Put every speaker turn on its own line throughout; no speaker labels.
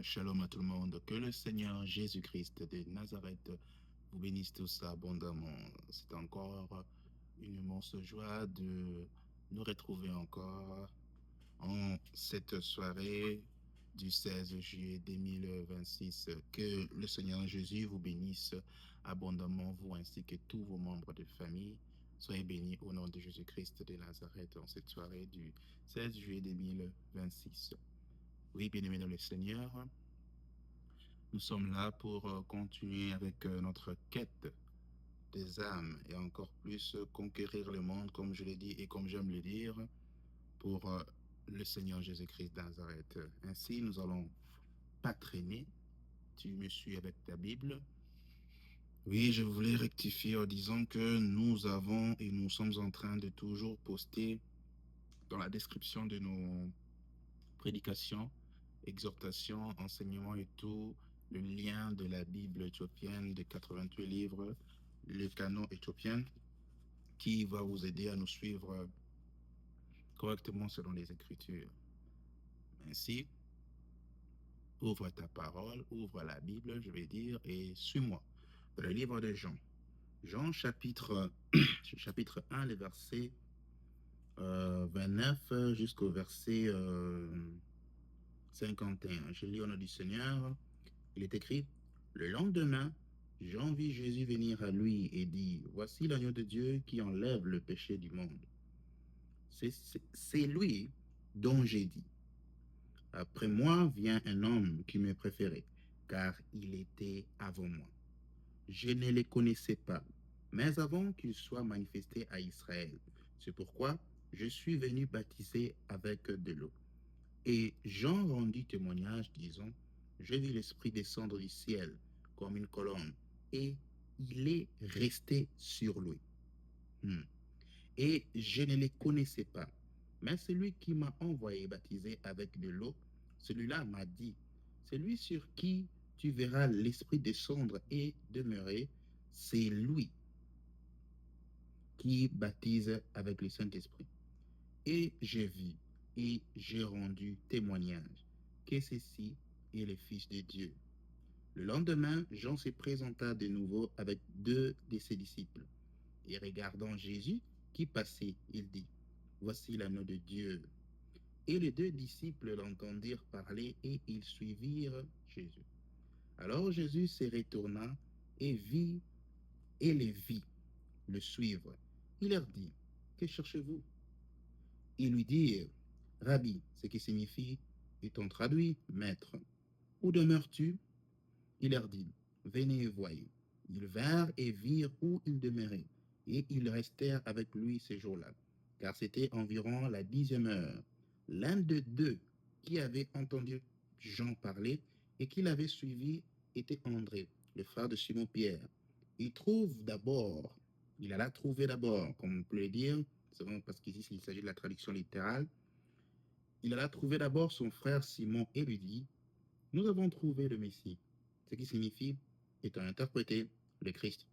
Shalom à tout le monde. Que le Seigneur Jésus-Christ de Nazareth vous bénisse tous abondamment. C'est encore une immense joie de nous retrouver encore en cette soirée du 16 juillet 2026. Que le Seigneur Jésus vous bénisse abondamment, vous ainsi que tous vos membres de famille. Soyez bénis au nom de Jésus-Christ de Nazareth en cette soirée du 16 juillet 2026. Oui, bien-aimés dans le Seigneur, nous sommes là pour continuer avec notre quête des âmes et encore plus conquérir le monde, comme je l'ai dit et comme j'aime le dire, pour le Seigneur Jésus-Christ de Nazareth. Ainsi, nous allons pas traîner. Tu me suis avec ta Bible. Oui, je voulais rectifier en disant que nous avons et nous sommes en train de toujours poster dans la description de nos prédications, exhortations, enseignements et tout, le lien de la Bible éthiopienne de 88 livres, le canon éthiopien, qui va vous aider à nous suivre correctement selon les Écritures. Ainsi, ouvre ta parole, ouvre la Bible, je vais dire, et suis-moi. Dans le livre de Jean, Jean chapitre, chapitre 1, les versets 29 jusqu'au verset 51. Je lis au nom du Seigneur. Il est écrit, le lendemain, Jean vit Jésus venir à lui et dit, voici l'agneau de Dieu qui enlève le péché du monde. C'est lui dont j'ai dit, après moi vient un homme qui me préférait, car il était avant moi. Je ne le connaissais pas, mais avant qu'il soit manifesté à Israël. C'est pourquoi je suis venu baptiser avec de l'eau. Et Jean rendit témoignage, disant, j'ai vu l'Esprit descendre du ciel comme une colonne, et il est resté sur lui. Et je ne le connaissais pas. Mais celui qui m'a envoyé baptiser avec de l'eau, celui-là m'a dit, celui sur qui tu verras l'Esprit descendre et demeurer, c'est lui qui baptise avec le Saint-Esprit. Et j'ai vu et j'ai rendu témoignage que ceci est le Fils de Dieu. Le lendemain, Jean se présenta de nouveau avec deux de ses disciples. Et regardant Jésus qui passait, il dit, voici l'agneau de Dieu. Et les deux disciples l'entendirent parler et ils suivirent Jésus. Alors Jésus se retourna et les vit le suivre. Il leur dit, que cherchez-vous? Ils lui dirent, Rabbi, ce qui signifie, étant traduit, maître. Où demeures-tu? Il leur dit, venez et voyez. Ils vinrent et virent où il demeurait, et ils restèrent avec lui ces jours-là, car c'était environ la 10e heure. L'un de deux qui avait entendu Jean parler et qui l'avait suivi était André, le frère de Simon-Pierre. Il alla trouver d'abord, comme on peut le dire, c'est vraiment parce qu'ici il s'agit de la traduction littérale, il alla trouver d'abord son frère Simon et lui dit, nous avons trouvé le Messie, ce qui signifie, étant interprété, le Christ.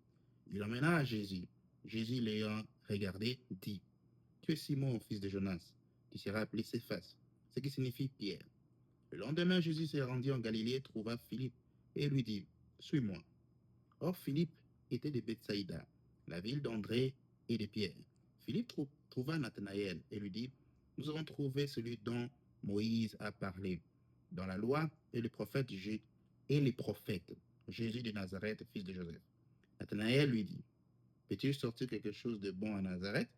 Il emmena à Jésus. Jésus l'ayant regardé, dit, tu es Simon, fils de Jonas, tu seras appelé Céphas, ce qui signifie Pierre. Le lendemain, Jésus s'est rendu en Galilée, trouva Philippe et lui dit, suis-moi. Or, Philippe était de Bethsaïda, la ville d'André et de Pierre. Philippe trouva Nathanaël et lui dit, nous avons trouvé celui dont Moïse a parlé dans la loi et les prophètes, Jésus de Nazareth, fils de Joseph. Nathanaël lui dit, peux-tu sortir quelque chose de bon à Nazareth?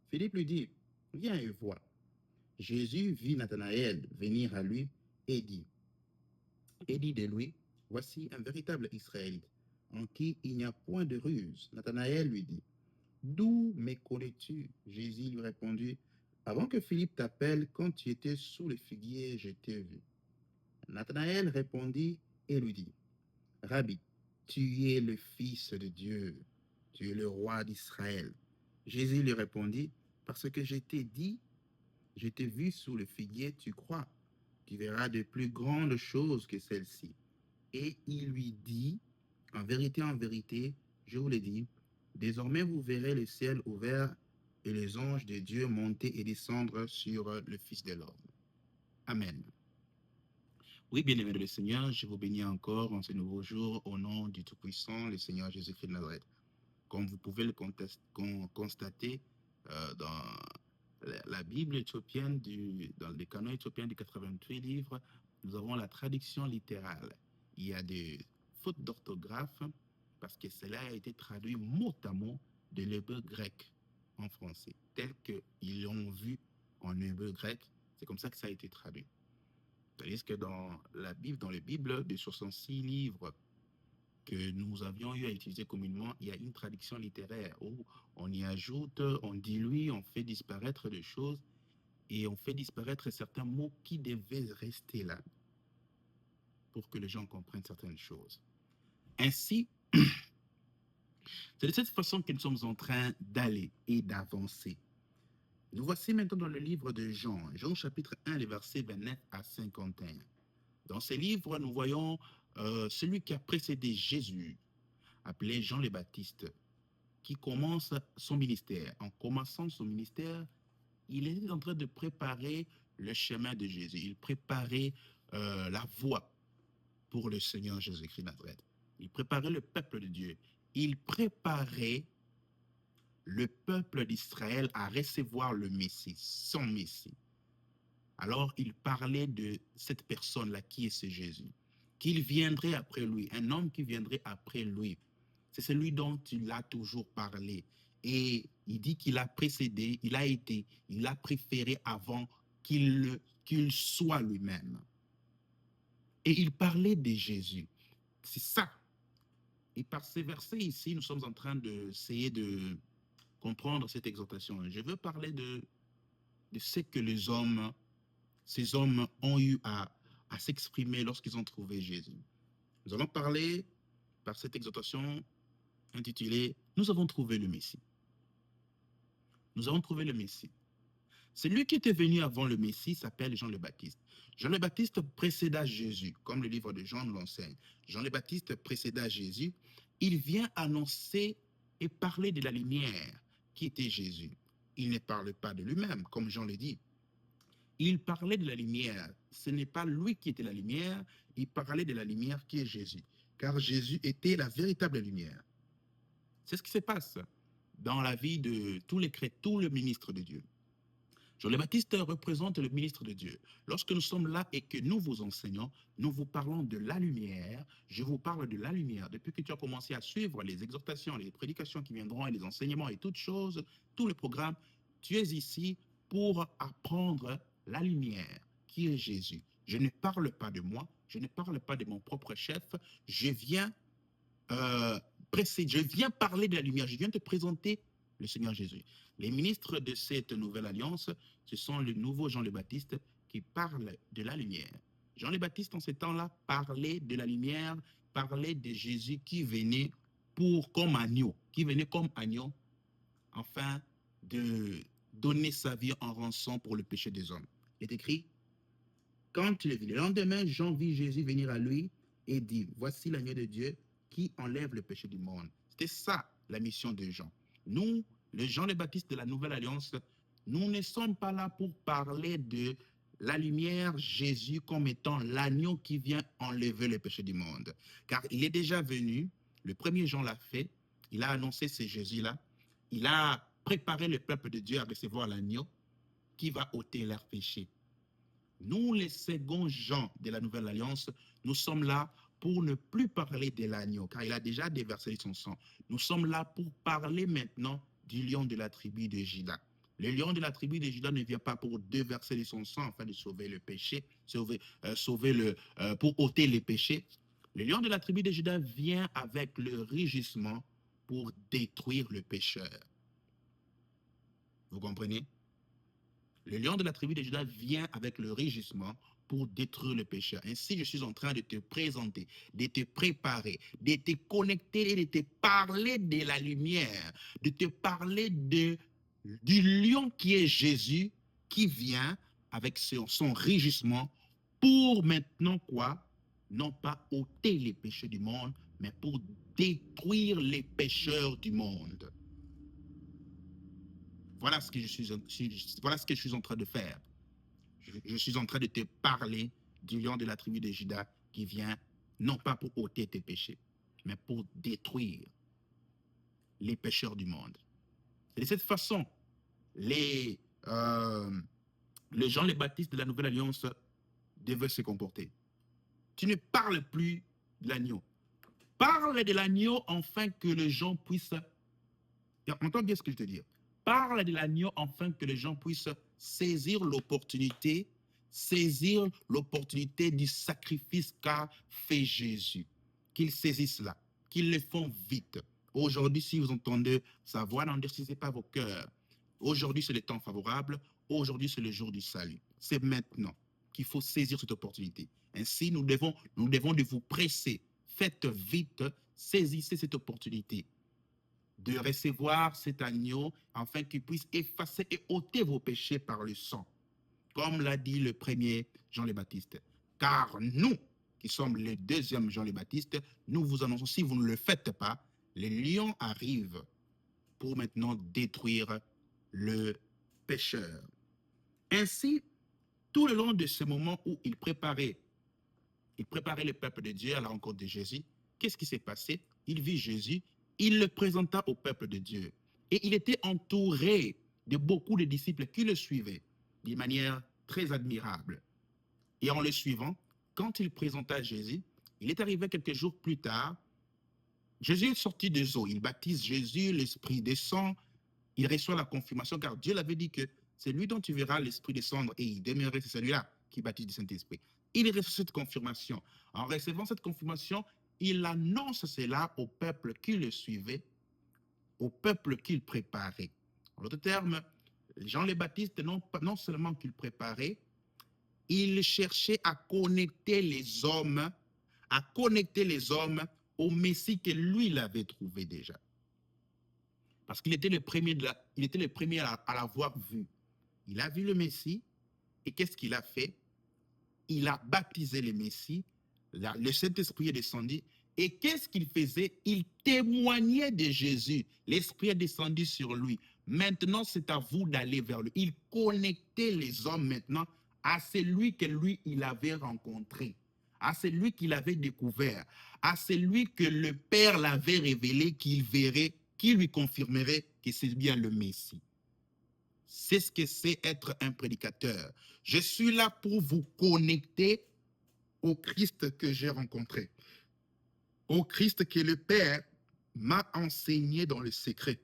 Philippe lui dit, viens et vois. Jésus vit Nathanaël venir à lui et dit de lui, voici un véritable Israélite, en qui il n'y a point de ruse. Nathanaël lui dit, d'où me connais-tu? Jésus lui répondit, avant que Philippe t'appelle, quand tu étais sous le figuier, je t'ai vu. Nathanaël répondit et lui dit, Rabbi, tu es le Fils de Dieu, tu es le roi d'Israël. Jésus lui répondit, parce que je t'ai dit, je t'ai vu sous le figuier, tu crois. Tu verras de plus grandes choses que celles-ci. Et il lui dit, en vérité, je vous le dis, désormais vous verrez le ciel ouvert et les anges de Dieu monter et descendre sur le Fils de l'homme. Amen. Oui, bien-aimé de le Seigneur, je vous bénis encore en ce nouveau jour au nom du Tout-Puissant, le Seigneur Jésus-Christ de Nazareth. Comme vous pouvez le constater dans la Bible éthiopienne, dans le canon éthiopien des 88 livres, nous avons la traduction littérale. Il y a des fautes d'orthographe parce que cela a été traduit mot à mot de l'hébreu grec en français, tel qu'ils l'ont vu en hébreu grec. C'est comme ça que ça a été traduit. C'est-à-dire que dans la Bible, dans les Bibles de 66 livres que nous avions eu à utiliser communément, il y a une traduction littéraire où on y ajoute, on dilue, on fait disparaître des choses et on fait disparaître certains mots qui devaient rester là pour que les gens comprennent certaines choses. Ainsi, c'est de cette façon que nous sommes en train d'aller et d'avancer. Nous voici maintenant dans le livre de Jean, Jean chapitre 1, les versets 29 à 51. Dans ces livres, nous voyons celui qui a précédé Jésus, appelé Jean le Baptiste, qui commence son ministère. En commençant son ministère, il était en train de préparer le chemin de Jésus. Il préparait la voie pour le Seigneur Jésus-Christ de Nazareth. Il préparait le peuple de Dieu. Il préparait le peuple d'Israël à recevoir le Messie, son Messie. Alors il parlait de cette personne-là qui est ce Jésus, qu'il viendrait après lui, un homme qui viendrait après lui. C'est celui dont il a toujours parlé. Et il dit qu'il a précédé, il a été, il a préféré avant qu'il soit lui-même. Et il parlait de Jésus. C'est ça. Et par ces versets ici, nous sommes en train d'essayer de comprendre cette exhortation. Je veux parler de ce que ces hommes ont eu à s'exprimer lorsqu'ils ont trouvé Jésus. Nous allons parler par cette exhortation intitulée « Nous avons trouvé le Messie ». Nous avons trouvé le Messie. Celui qui était venu avant le Messie s'appelle Jean le Baptiste. Jean le Baptiste précéda Jésus, comme le livre de Jean nous l'enseigne. Jean le Baptiste précéda Jésus. Il vient annoncer et parler de la lumière qui était Jésus. Il ne parle pas de lui-même, comme Jean le dit. Il parlait de la lumière. Ce n'est pas lui qui était la lumière, il parlait de la lumière qui est Jésus. Car Jésus était la véritable lumière. C'est ce qui se passe dans la vie de tous les chrétiens, tous les ministres de Dieu. Jean le Baptiste représente le ministre de Dieu. Lorsque nous sommes là et que nous vous enseignons, nous vous parlons de la lumière. Je vous parle de la lumière. Depuis que tu as commencé à suivre les exhortations, les prédications qui viendront et les enseignements et toutes choses, tout le programme, tu es ici pour apprendre la lumière qui est Jésus. Je ne parle pas de moi, je ne parle pas de mon propre chef, je viens je viens parler de la lumière, je viens te présenter le Seigneur Jésus. Les ministres de cette nouvelle alliance, ce sont le nouveau Jean le Baptiste qui parle de la lumière. Jean le Baptiste, en ce temps-là, parlait de la lumière, parlait de Jésus qui venait comme agneau, afin de donner sa vie en rançon pour le péché des hommes. Il est écrit, quand il est venu, le lendemain, Jean vit Jésus venir à lui et dit, voici l'agneau de Dieu qui enlève le péché du monde. C'était ça la mission de Jean. Nous, les Jean le Baptiste de la Nouvelle Alliance, nous ne sommes pas là pour parler de la lumière, Jésus comme étant l'agneau qui vient enlever le péché du monde. Car il est déjà venu, le premier Jean l'a fait, il a annoncé ce Jésus-là, il a préparé le peuple de Dieu à recevoir l'agneau qui va ôter leurs péchés. Nous, les seconds Jean de la Nouvelle Alliance, nous sommes là pour ne plus parler de l'agneau, car il a déjà déversé son sang. Nous sommes là pour parler maintenant du lion de la tribu de Juda. Le lion de la tribu de Juda ne vient pas pour déverser son sang afin de sauver le péché, pour ôter les péchés. Le lion de la tribu de Juda vient avec le rugissement pour détruire le pécheur. Vous comprenez? Le lion de la tribu de Juda vient avec le rugissement pour détruire le pécheur. Ainsi, je suis en train de te présenter, de te préparer, de te connecter et de te parler de la lumière, de te parler du lion qui est Jésus, qui vient avec son rugissement pour maintenant quoi? Non pas ôter les péchés du monde, mais pour détruire les pécheurs du monde. Voilà ce que je suis en train de faire. Je suis en train de te parler du lion de la tribu de Juda qui vient non pas pour ôter tes péchés, mais pour détruire les pécheurs du monde. Et de cette façon, les, euh, les gens, les baptistes de la Nouvelle Alliance devaient se comporter. Tu ne parles plus de l'agneau. Parle de l'agneau afin que les gens puissent... Entends bien ce que je te dis. Parle de l'agneau afin que les gens puissent saisir l'opportunité du sacrifice qu'a fait Jésus. Qu'ils saisissent là, qu'ils le font vite. Aujourd'hui, si vous entendez sa voix, n'endurcissez pas vos cœurs. Aujourd'hui, c'est le temps favorable. Aujourd'hui, c'est le jour du salut. C'est maintenant qu'il faut saisir cette opportunité. Ainsi, nous devons de vous presser. Faites vite, saisissez cette opportunité de recevoir cet agneau afin qu'il puisse effacer et ôter vos péchés par le sang. Comme l'a dit le premier Jean le Baptiste. Car nous, qui sommes le deuxième Jean le Baptiste, nous vous annonçons, si vous ne le faites pas, les lions arrivent pour maintenant détruire le pécheur. Ainsi, tout le long de ce moment où il préparait le peuple de Dieu à la rencontre de Jésus, qu'est-ce qui s'est passé? Il vit Jésus, il le présenta au peuple de Dieu. Et il était entouré de beaucoup de disciples qui le suivaient d'une manière très admirable. Et en le suivant, quand il présenta Jésus, il est arrivé quelques jours plus tard, Jésus est sorti des eaux, il baptise Jésus, l'Esprit descend, il reçoit la confirmation car Dieu l'avait dit que c'est lui dont tu verras l'Esprit descendre et il demeurait, c'est celui-là qui baptise du Saint-Esprit. Il reçoit cette confirmation. En recevant cette confirmation, il annonce cela au peuple qui le suivait, au peuple qu'il préparait. En d'autres termes, Jean le Baptiste, non seulement qu'il préparait, il cherchait à connecter les hommes au Messie que lui l'avait trouvé déjà. Parce qu'il était le premier à l'avoir vu. Il a vu le Messie et qu'est-ce qu'il a fait? Il a baptisé le Messie, le Saint-Esprit est descendu et qu'est-ce qu'il faisait? Il témoignait de Jésus. L'Esprit est descendu sur lui. Maintenant, c'est à vous d'aller vers lui. Il connectait les hommes maintenant à celui que lui, il avait rencontré, à celui qu'il avait découvert, à celui que le Père l'avait révélé, qu'il verrait, qui lui confirmerait que c'est bien le Messie. C'est ce que c'est être un prédicateur. Je suis là pour vous connecter au Christ que j'ai rencontré, au Christ que le Père m'a enseigné dans le secret.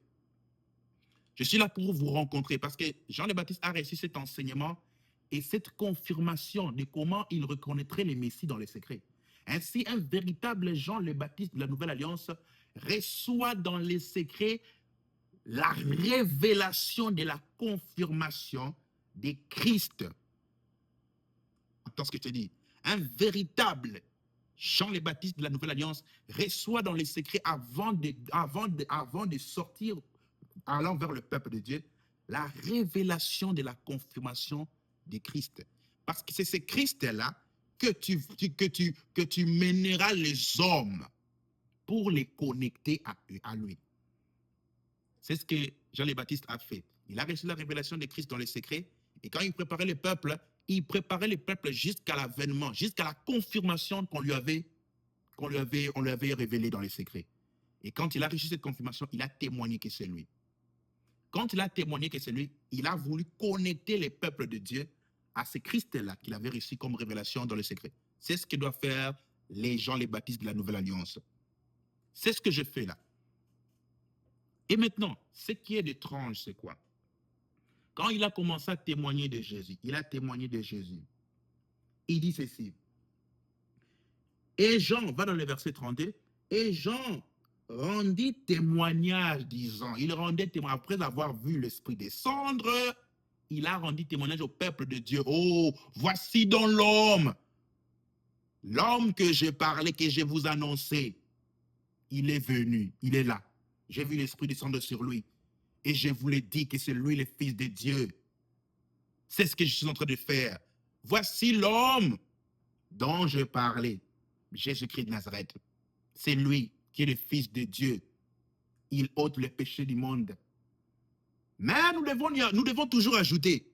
Je suis là pour vous rencontrer parce que Jean le Baptiste a reçu cet enseignement et cette confirmation de comment il reconnaîtrait le Messie dans le secret. Ainsi, un véritable Jean le Baptiste de la Nouvelle Alliance reçoit dans les secrets la révélation de la confirmation de Christ. Entends ce que je te dis. Un véritable Jean le Baptiste de la Nouvelle Alliance reçoit dans les secrets avant de sortir, allant vers le peuple de Dieu, la révélation de la confirmation de Christ. Parce que c'est ce Christ-là que tu mèneras les hommes pour les connecter à lui. C'est ce que Jean le Baptiste a fait. Il a reçu la révélation de Christ dans les secrets et quand il préparait le peuple jusqu'à l'avènement, jusqu'à la confirmation qu'on lui avait révélée dans les secrets. Et quand il a reçu cette confirmation, il a témoigné que c'est lui. Quand il a témoigné que c'est lui, il a voulu connecter les peuples de Dieu à ce Christ-là qu'il avait reçu comme révélation dans les secrets. C'est ce que doivent faire les gens, les baptistes de la Nouvelle Alliance. C'est ce que je fais là. Et maintenant, ce qui est étrange, c'est quoi? Quand il a commencé à témoigner de Jésus, il dit ceci. Et Jean, va dans le verset 32, et Jean rendit témoignage, disant, il rendait témoignage, après avoir vu l'Esprit descendre, il a rendu témoignage au peuple de Dieu. Oh, voici donc l'homme que je parlais, que je vous annonçais. Il est venu, il est là. J'ai vu l'Esprit descendre sur lui. Et je vous l'ai dit que c'est lui le Fils de Dieu. C'est ce que je suis en train de faire. Voici l'homme dont je parlais, Jésus-Christ de Nazareth. C'est lui qui est le Fils de Dieu. Il ôte le péché du monde. Mais nous devons toujours ajouter.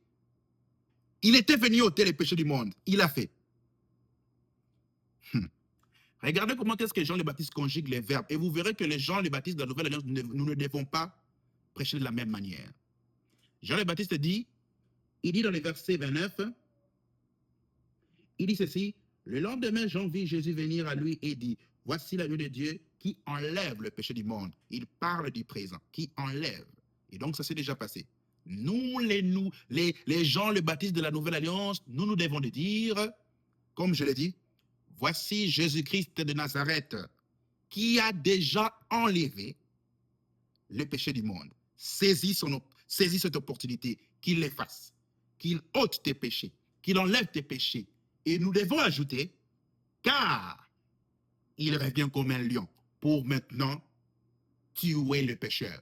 Il était venu ôter le péché du monde. Il l'a fait. Hmm. Regardez comment est-ce que Jean le Baptiste conjugue les verbes. Et vous verrez que les Jean le Baptiste de la Nouvelle Alliance, nous ne devons pas prêcher de la même manière. Jean le Baptiste dit, il dit dans le verset 29, il dit ceci, le lendemain, Jean vit Jésus venir à lui et dit, voici l'agneau de Dieu qui enlève le péché du monde. Il parle du présent, qui enlève. Et donc, ça s'est déjà passé. Nous, les gens, le baptiste de la Nouvelle Alliance, nous devons de dire, comme je l'ai dit, voici Jésus-Christ de Nazareth qui a déjà enlevé le péché du monde. Saisis cette opportunité, qu'il l'efface, qu'il ôte tes péchés, qu'il enlève tes péchés. Et nous devons ajouter, car il revient comme un lion pour maintenant tuer le pécheur,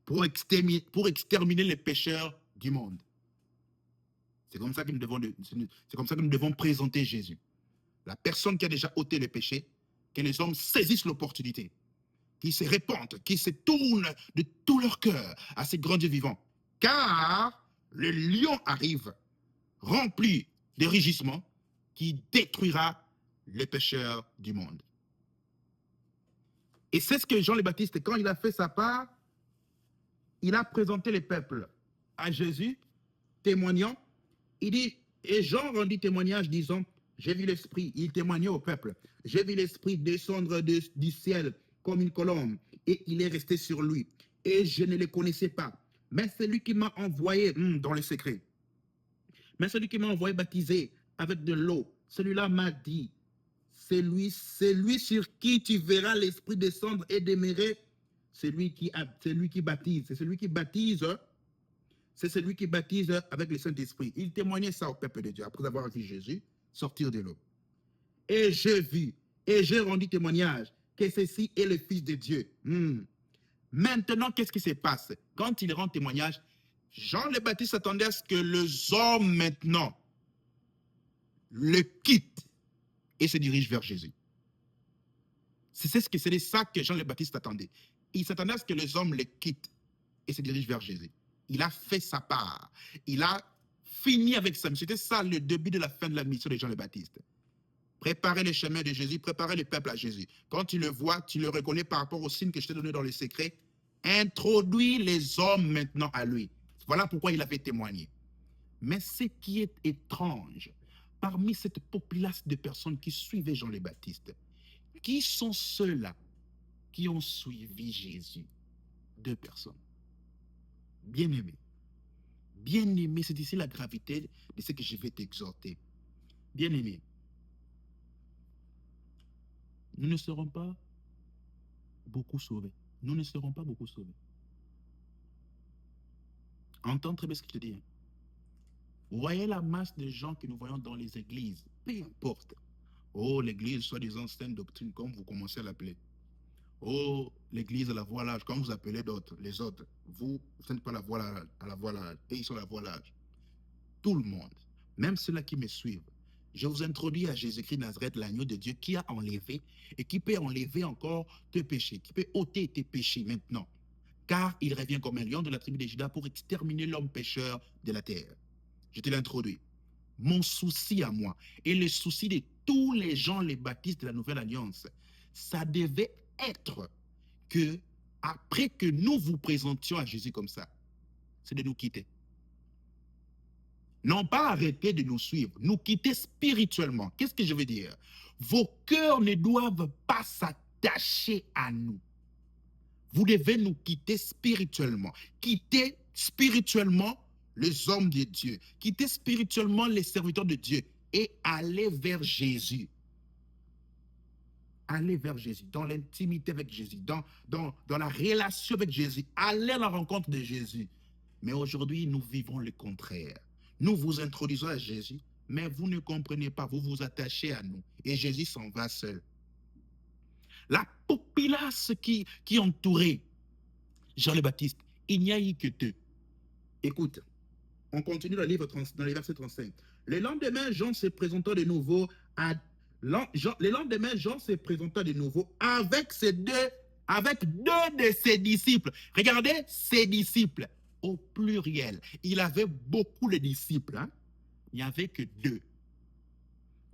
pour exterminer les pécheurs du monde. C'est comme ça que nous devons présenter Jésus. La personne qui a déjà ôté le péché, que les hommes saisissent l'opportunité, qu'ils se répandent, qu'ils se tournent de tout leur cœur à ces grands dieux vivants. Car le lion arrive, rempli de rugissements, qui détruira les pécheurs du monde. Et c'est ce que Jean le Baptiste, quand il a fait sa part, il a présenté le peuple à Jésus, témoignant. Il dit, et Jean rendit témoignage disant, j'ai vu l'Esprit, il témoignait au peuple, j'ai vu l'Esprit descendre du ciel comme une colombe, et il est resté sur lui. Et je ne le connaissais pas. Mais c'est lui qui m'a envoyé dans le secret. Mais celui qui m'a envoyé baptiser avec de l'eau, celui-là m'a dit, c'est lui sur qui tu verras l'Esprit descendre et demeurer, c'est lui qui baptise, c'est celui qui baptise, avec le Saint-Esprit. Il témoignait ça au peuple de Dieu après avoir vu Jésus sortir de l'eau. Et j'ai vu, et j'ai rendu témoignage que ceci est le Fils de Dieu. Maintenant, qu'est-ce qui se passe? Quand il rend témoignage, Jean le Baptiste s'attendait à ce que les hommes maintenant le quittent et se dirigent vers Jésus. C'est ça que Jean le Baptiste attendait. Il s'attendait à ce que les hommes le quittent et se dirigent vers Jésus. Il a fait sa part. Il a fini avec ça. C'était ça le début de la fin de la mission de Jean le Baptiste. Préparer le chemin de Jésus, préparer le peuple à Jésus. Quand tu le vois, tu le reconnais par rapport au signe que je t'ai donné dans le secret. Introduis les hommes maintenant à lui. Voilà pourquoi il avait témoigné. Mais ce qui est étrange, parmi cette populace de personnes qui suivaient Jean le Baptiste, qui sont ceux-là qui ont suivi Jésus? 2 personnes. Bien-aimés. Bien-aimés, c'est ici la gravité de ce que je vais t'exhorter. Bien-aimés, nous ne serons pas beaucoup sauvés. Nous ne serons pas beaucoup sauvés. Entends très bien ce que je te dis. Vous voyez la masse de gens que nous voyons dans les églises, peu importe. Oh, l'église, soi-disant sainte doctrine, comme vous commencez à l'appeler. Oh, l'église à la voilage, comme vous appelez d'autres, les autres. Vous n'êtes pas la voilage, à la voilage, et ils sont la voilage. Tout le monde, même ceux-là qui me suivent, je vous introduis à Jésus-Christ Nazareth, l'agneau de Dieu, qui a enlevé et qui peut enlever encore tes péchés, qui peut ôter tes péchés maintenant. Car il revient comme un lion de la tribu de Juda pour exterminer l'homme pécheur de la terre. Je te l'introduis. Mon souci à moi et le souci de tous les gens, les baptistes de la Nouvelle Alliance, ça devait être que, après que nous vous présentions à Jésus comme ça, c'est de nous quitter. Non pas arrêter de nous suivre, nous quitter spirituellement. Qu'est-ce que je veux dire? Vos cœurs ne doivent pas s'attacher à nous. Vous devez nous quitter spirituellement. Quitter spirituellement les hommes de Dieu. Quitter spirituellement les serviteurs de Dieu et aller vers Jésus. Aller vers Jésus, dans l'intimité avec Jésus, dans la relation avec Jésus. Aller à la rencontre de Jésus. Mais aujourd'hui, nous vivons le contraire. Nous vous introduisons à Jésus, mais vous ne comprenez pas, vous vous attachez à nous. Et Jésus s'en va seul. La populace qui entourait Jean le Baptiste, il n'y a eu que 2. Écoute, on continue dans les versets 35. Le lendemain, Jean se présenta de nouveau avec deux de ses disciples. Regardez, ses disciples au pluriel. Il avait beaucoup de disciples. Il n'y avait que 2.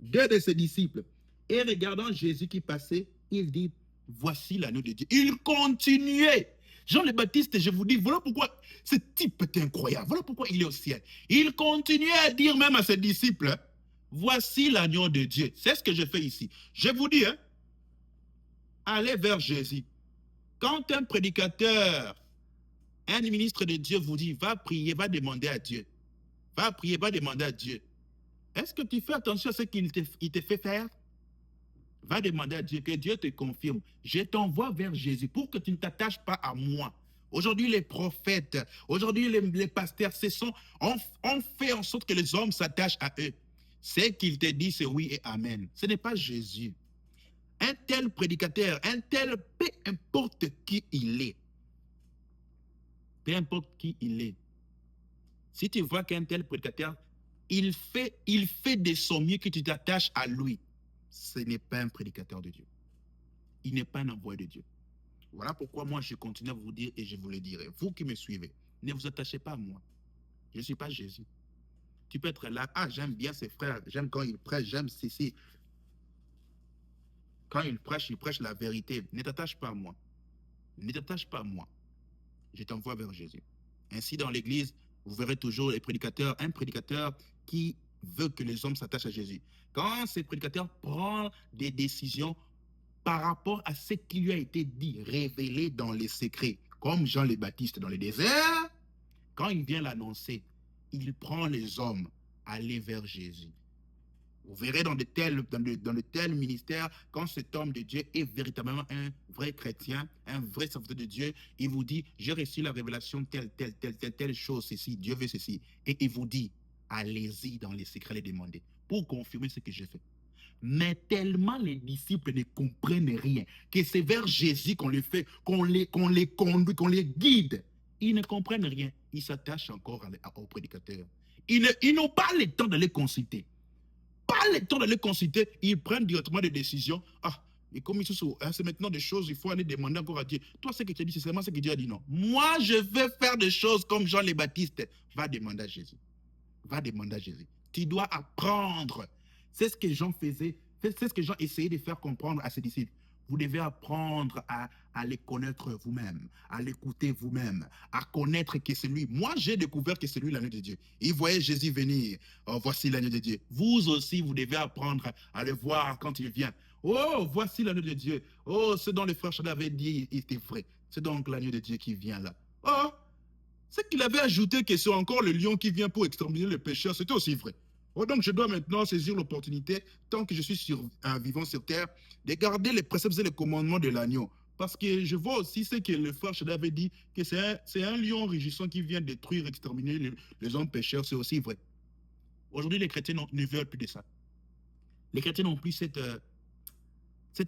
deux de ses disciples. Et regardant Jésus qui passait, il dit, voici l'agneau de Dieu. Il continuait. Jean le Baptiste, je vous dis, voilà pourquoi ce type est incroyable. Voilà pourquoi il est au ciel. Il continuait à dire même à ses disciples, voici l'agneau de Dieu. C'est ce que je fais ici. Je vous dis, hein, allez vers Jésus. Quand un prédicateur, un ministre de Dieu vous dit, va prier, va demander à Dieu. Va prier, va demander à Dieu. Est-ce que tu fais attention à ce qu'il te fait faire? Va demander à Dieu, que Dieu te confirme. Je t'envoie vers Jésus pour que tu ne t'attaches pas à moi. Aujourd'hui, les prophètes, aujourd'hui, les pasteurs, on fait en sorte que les hommes s'attachent à eux. Ce qu'il te dit, c'est oui et amen. Ce n'est pas Jésus. Un tel prédicateur, un tel, peu importe qui il est, peu importe qui il est, si tu vois qu'un tel prédicateur, il fait de son mieux que tu t'attaches à lui, ce n'est pas un prédicateur de Dieu. Il n'est pas un envoyé de Dieu. Voilà pourquoi moi je continue à vous dire et je vous le dirai. Vous qui me suivez, ne vous attachez pas à moi. Je ne suis pas Jésus. Tu peux être là, ah j'aime bien ses frères, j'aime quand il prêche, j'aime ceci. Quand il prêche la vérité. Ne t'attache pas à moi. Ne t'attache pas à moi. Je t'envoie vers Jésus. Ainsi dans l'église, vous verrez toujours les prédicateurs, un prédicateur qui veut que les hommes s'attachent à Jésus. Quand ce prédicateur prend des décisions par rapport à ce qui lui a été dit, révélé dans les secrets, comme Jean le Baptiste dans le désert, quand il vient l'annoncer, il prend les hommes à aller vers Jésus. Vous verrez dans de tels ministères, quand cet homme de Dieu est véritablement un vrai chrétien, un vrai serviteur de Dieu, il vous dit, j'ai reçu la révélation telle chose, ceci, Dieu veut ceci. Et il vous dit, allez-y dans les secrets les demander, pour confirmer ce que j'ai fait. Mais tellement les disciples ne comprennent rien, que c'est vers Jésus qu'on les fait, qu'on les conduit, qu'on les guide. Ils ne comprennent rien. Ils s'attachent encore au prédicateur. Ils n'ont pas le temps de les consulter. Pas le temps de les consulter. Ils prennent directement des décisions. Ah, et comme c'est maintenant des choses, il faut aller demander encore à Dieu. Toi, ce que tu as dit, c'est seulement ce que Dieu a dit. Non. Moi, je veux faire des choses comme Jean le Baptiste. Va demander à Jésus. Va demander à Jésus. Tu dois apprendre. C'est ce que Jean faisait, c'est ce que Jean essayait de faire comprendre à ses disciples. Vous devez apprendre à les connaître vous-même, à l'écouter vous-même, à connaître que c'est lui. Moi, j'ai découvert que c'est lui l'agneau de Dieu. Il voyait Jésus venir. Oh, voici l'agneau de Dieu. Vous aussi, vous devez apprendre à le voir quand il vient. Oh, voici l'agneau de Dieu. Oh, ce dont les frères Chada avaient dit était vrai. C'est donc l'agneau de Dieu qui vient là. Oh, ce qu'il avait ajouté que c'est encore le lion qui vient pour exterminer le pécheur, c'était aussi vrai. Oh, donc je dois maintenant saisir l'opportunité, tant que je suis vivant sur terre, de garder les préceptes et les commandements de l'agneau. Parce que je vois aussi ce que le frère Chada avait dit, que c'est un lion rugissant qui vient détruire, exterminer les hommes pécheurs, c'est aussi vrai. Aujourd'hui, les chrétiens ne veulent plus de ça. Les chrétiens n'ont plus cette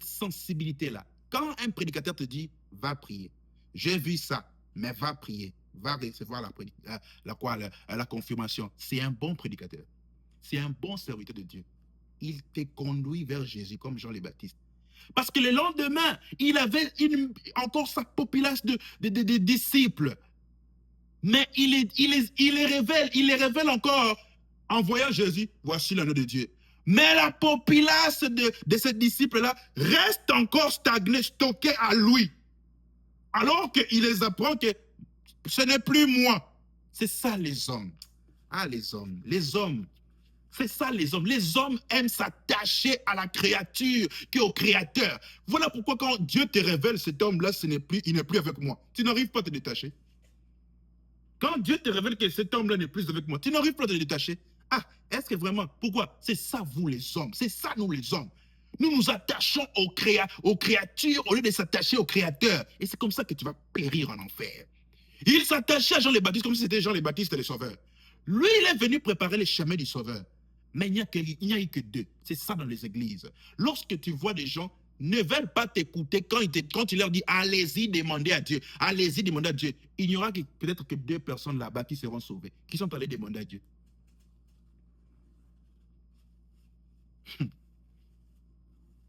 sensibilité-là. Quand un prédicateur te dit, va prier, j'ai vu ça, mais va prier, va recevoir la confirmation, c'est un bon prédicateur. C'est un bon serviteur de Dieu. Il te conduit vers Jésus comme Jean le Baptiste. Parce que le lendemain, il avait encore sa populace de disciples. Mais il les révèle encore en voyant Jésus. Voici l'agneau de Dieu. Mais la populace de ces disciples-là reste encore stagnée, stockée à lui. Alors qu'il les apprend que ce n'est plus moi. C'est ça les hommes. Ah, les hommes. C'est ça les hommes. Les hommes aiment s'attacher à la créature qu'au créateur. Voilà pourquoi quand Dieu te révèle cet homme-là, il n'est plus avec moi. Tu n'arrives pas à te détacher. Quand Dieu te révèle que cet homme-là n'est plus avec moi, tu n'arrives pas à te détacher. Ah, est-ce que vraiment, pourquoi? C'est ça vous les hommes, c'est ça nous les hommes. Nous nous attachons aux créatures au lieu de s'attacher au créateur. Et c'est comme ça que tu vas périr en enfer. Il s'attachait à Jean le Baptiste comme si c'était Jean le Baptiste le Sauveur. Lui, il est venu préparer les chemins du Sauveur. Mais il n'y a eu que deux. C'est ça dans les églises. Lorsque tu vois des gens ne veulent pas t'écouter quand il leur dit allez-y demander à Dieu, allez-y demander à Dieu, il n'y aura peut-être que deux personnes là-bas qui seront sauvées, qui sont allées demander à Dieu.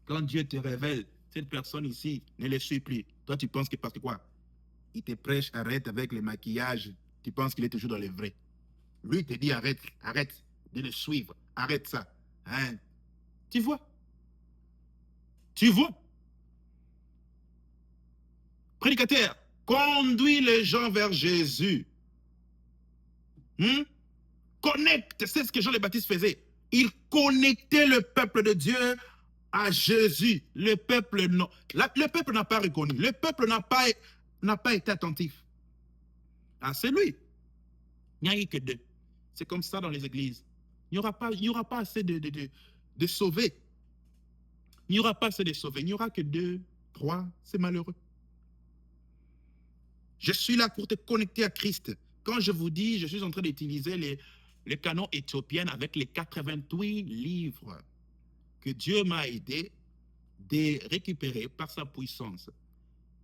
Quand Dieu te révèle, cette personne ici ne le suit plus. Toi, tu penses que parce que quoi? Il te prêche, arrête avec le maquillage. Tu penses qu'il est toujours dans le vrai. Lui, il te dit arrête de le suivre. Arrête ça. Hein? Tu vois? Tu vois? Prédicateur, conduis les gens vers Jésus. Hmm? Connecte, c'est ce que Jean le Baptiste faisait. Il connectait le peuple de Dieu à Jésus. Le peuple non. Le peuple n'a pas reconnu. Le peuple n'a pas été attentif. Ah, c'est lui. Il n'y a eu que deux. C'est comme ça dans les églises. Il n'y aura pas assez de sauvés. Il n'y aura pas assez de sauvés. Il n'y aura que deux, trois. C'est malheureux. Je suis là pour te connecter à Christ. Quand je vous dis, je suis en train d'utiliser les canons éthiopiens avec les 88 livres que Dieu m'a aidé de récupérer par sa puissance.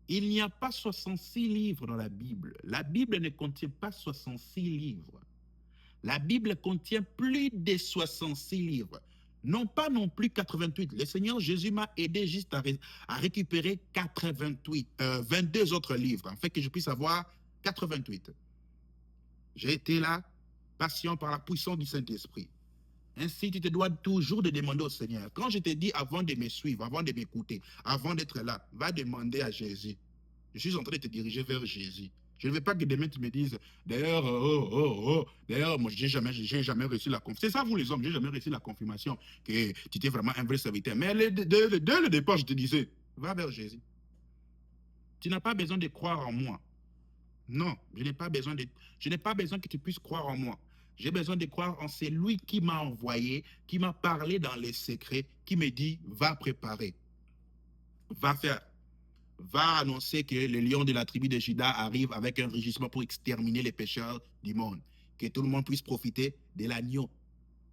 Il n'y a pas 66 livres dans la Bible. La Bible ne contient pas 66 livres. La Bible contient plus de 66 livres. Non pas non plus 88. Le Seigneur Jésus m'a aidé juste à récupérer 22 autres livres, afin que je puisse avoir 88. J'ai été là, patient par la puissance du Saint-Esprit. Ainsi, tu te dois toujours de demander au Seigneur. Quand je te dis avant de me suivre, avant de m'écouter, avant d'être là, va demander à Jésus. Je suis en train de te diriger vers Jésus. Je ne veux pas que demain tu me dises, d'ailleurs, d'ailleurs, moi, j'ai jamais reçu la confirmation. C'est ça, vous les hommes, j'ai jamais reçu la confirmation que tu étais vraiment un vrai serviteur. Mais dès le départ, je te disais, va vers Jésus. Tu n'as pas besoin de croire en moi. Non, je n'ai pas besoin que tu puisses croire en moi. J'ai besoin de croire en celui qui m'a envoyé, qui m'a parlé dans les secrets, qui me dit, va préparer, va faire, va annoncer que le lion de la tribu de Juda arrive avec un rugissement pour exterminer les pécheurs du monde. Que tout le monde puisse profiter de l'agneau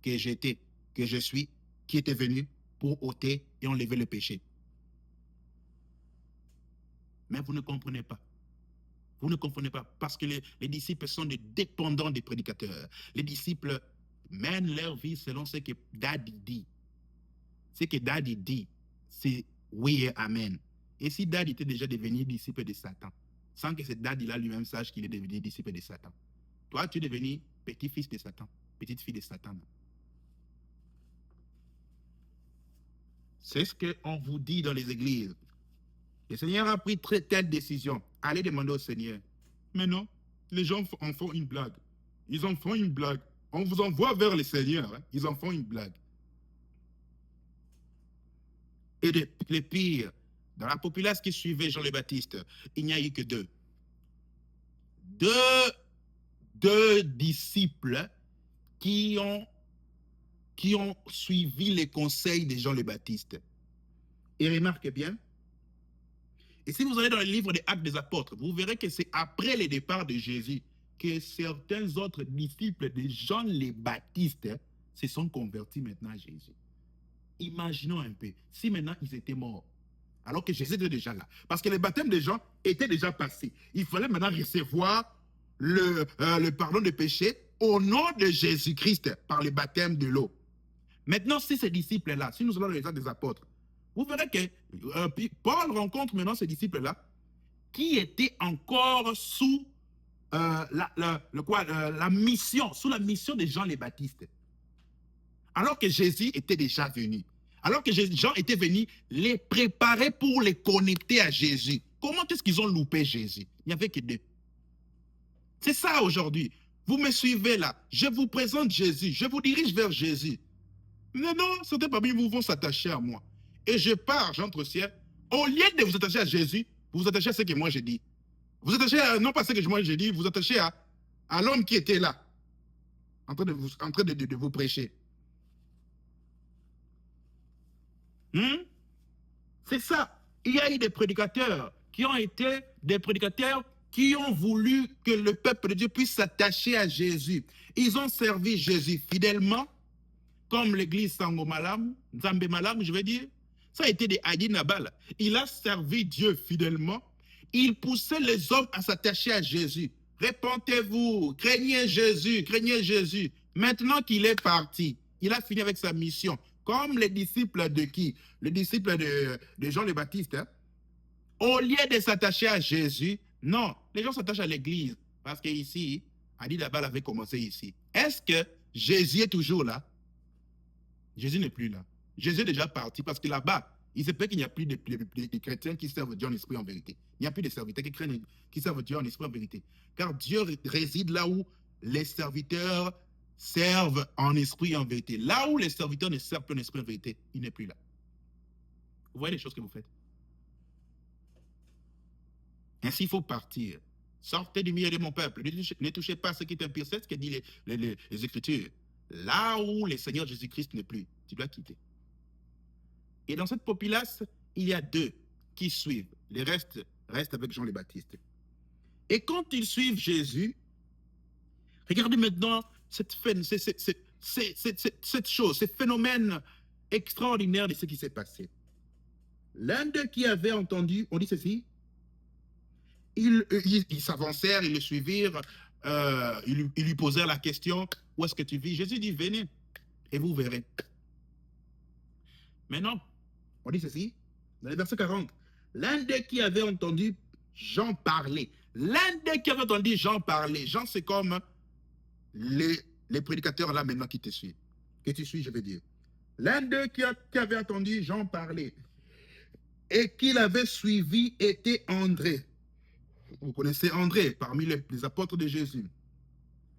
que j'étais, que je suis, qui était venu pour ôter et enlever le péché. Mais vous ne comprenez pas. Vous ne comprenez pas, parce que les disciples sont des dépendants des prédicateurs. Les disciples mènent leur vie selon ce que Daddy dit. Ce que Daddy dit, c'est oui et amen. Et si Daddy était déjà devenu disciple de Satan, sans que ce Daddy-là lui-même sache qu'il est devenu disciple de Satan, toi, tu es devenu petit-fils de Satan, petite-fille de Satan. C'est ce qu'on vous dit dans les églises. Le Seigneur a pris telle décision. Allez demander au Seigneur. Mais non, les gens en font une blague. Ils en font une blague. On vous envoie vers le Seigneur. Hein? Ils en font une blague. Et le pire, dans la populace qui suivait Jean le Baptiste, il n'y a eu que deux. Deux disciples qui ont suivi les conseils de Jean le Baptiste. Et remarquez bien, et si vous allez dans le livre des Actes des Apôtres, vous verrez que c'est après le départ de Jésus que certains autres disciples de Jean le Baptiste se sont convertis maintenant à Jésus. Imaginons un peu, si maintenant ils étaient morts, alors que Jésus était déjà là. Parce que le baptême des gens était déjà passé. Il fallait maintenant recevoir le pardon des péchés au nom de Jésus-Christ par le baptême de l'eau. Maintenant, si ces disciples-là, si nous allons dans les Actes des Apôtres, vous verrez que Paul rencontre maintenant ces disciples-là qui étaient encore sous la mission, sous la mission de Jean le Baptiste. Alors que Jésus était déjà venu. Alors que Jean était venu les préparer pour les connecter à Jésus. Comment est-ce qu'ils ont loupé Jésus? Il n'y avait que deux. C'est ça aujourd'hui. Vous me suivez là. Je vous présente Jésus. Je vous dirige vers Jésus. Mais non, certains parmi vous vont s'attacher à moi. Et je pars, j'entre au ciel. Au lieu de vous attacher à Jésus, vous vous attachez à ce que moi j'ai dit. Vous attachez à, non pas ce que moi j'ai dit, vous attachez à l'homme qui était là, en train de vous prêcher. C'est ça. Il y a eu des prédicateurs qui ont été des prédicateurs qui ont voulu que le peuple de Dieu puisse s'attacher à Jésus. Ils ont servi Jésus fidèlement, comme l'église Sango Malam, Nzambe Malam, je veux dire. Ça a été des Adi Nabal. Il a servi Dieu fidèlement. Il poussait les hommes à s'attacher à Jésus. Répentez-vous, craignez Jésus, craignez Jésus. Maintenant qu'il est parti, il a fini avec sa mission. Comme les disciples de qui? Les disciples de Jean le Baptiste. Hein? Au lieu de s'attacher à Jésus, non, les gens s'attachent à l'église. Parce qu'ici, Adi Nabal avait commencé ici. Est-ce que Jésus est toujours là? Jésus n'est plus là. Jésus est déjà parti parce que là-bas, il se peut qu'il n'y a plus de chrétiens qui servent Dieu en esprit en vérité. Il n'y a plus de serviteurs qui servent Dieu en esprit en vérité. Car Dieu réside là où les serviteurs servent en esprit en vérité. Là où les serviteurs ne servent plus en esprit en vérité, il n'est plus là. Vous voyez les choses que vous faites. Ainsi, il faut partir. Sortez du milieu de mon peuple. Ne touchez pas à ce qui est impur. C'est ce que disent les Écritures. Là où le Seigneur Jésus-Christ n'est plus, tu dois quitter. Et dans cette populace, il y a deux qui suivent. Les restes restent avec Jean le Baptiste. Et quand ils suivent Jésus, regardez maintenant cette chose, ce phénomène extraordinaire de ce qui s'est passé. L'un d'eux qui avait entendu, on dit ceci, ils s'avancèrent, ils le suivirent, ils lui posèrent la question, où est-ce que tu vis? Jésus dit, venez, et vous verrez. Maintenant, on dit ceci, dans le verset 40, l'un d'eux qui avait entendu Jean parler, l'un d'eux qui avait entendu Jean parler, Jean c'est comme les prédicateurs là maintenant qui te suivent, que tu suis je veux dire, l'un d'eux qui avait entendu Jean parler et qui l'avait suivi était André. Vous connaissez André, parmi les apôtres de Jésus.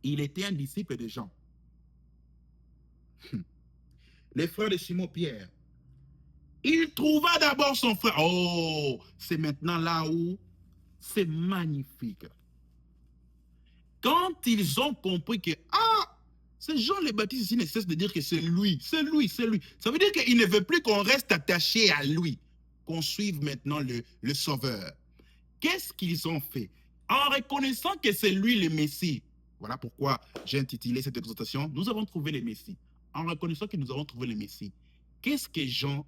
Il était un disciple de Jean. Les frères de Simon-Pierre. Il trouva d'abord son frère. Oh, c'est maintenant là où c'est magnifique. Quand ils ont compris que, c'est Jean le Baptiste ici ne cesse de dire que c'est lui, c'est lui, c'est lui. Ça veut dire qu'il ne veut plus qu'on reste attaché à lui, qu'on suive maintenant le Sauveur. Qu'est-ce qu'ils ont fait? En reconnaissant que c'est lui le Messie. Voilà pourquoi j'ai intitulé cette exhortation, nous avons trouvé le Messie. En reconnaissant que nous avons trouvé le Messie, qu'est-ce que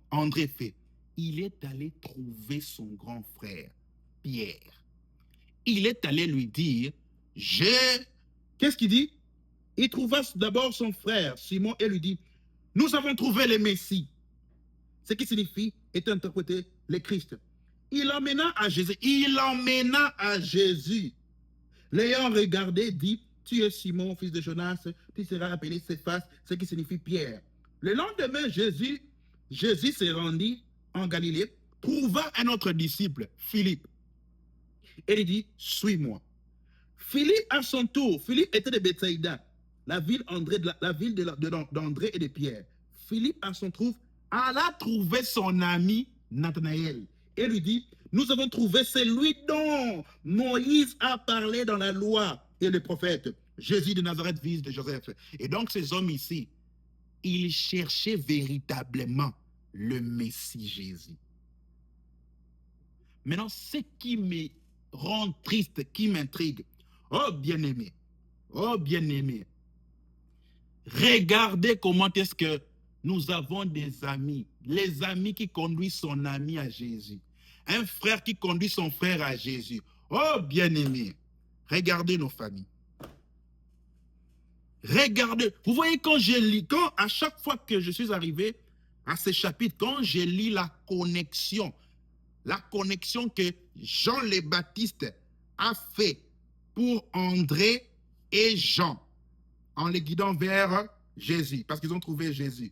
André fait? Il est allé trouver son grand frère, Pierre. Il est allé lui dire, qu'est-ce qu'il dit? Il trouva d'abord son frère, Simon, et lui dit, nous avons trouvé le Messie. Ce qui signifie, est interprété, le Christ. Il l'emmena à Jésus. Il l'emmena à Jésus. L'ayant regardé, dit, tu es Simon, fils de Jonas, tu seras appelé Céphas, ce qui signifie Pierre. Le lendemain, Jésus se rendit en Galilée, trouva un autre disciple, Philippe. Et il dit, suis-moi. Philippe, à son tour, Philippe était de Bethsaïda, la ville d'André et de Pierre. Philippe, à son tour, alla trouver son ami Nathanaël et lui dit, nous avons trouvé celui dont Moïse a parlé dans la loi et le prophète, Jésus de Nazareth, fils de Joseph. Et donc ces hommes ici, ils cherchaient véritablement le Messie Jésus. Maintenant, ce qui me rend triste, qui m'intrigue, oh bien-aimé, regardez comment est-ce que nous avons des amis, les amis qui conduisent son ami à Jésus, un frère qui conduit son frère à Jésus. Oh bien-aimé, regardez nos familles. Regardez, vous voyez quand je lis, à chaque fois que je suis arrivé à ce chapitre, quand je lis la connexion que Jean le Baptiste a fait pour André et Jean, en les guidant vers Jésus, parce qu'ils ont trouvé Jésus.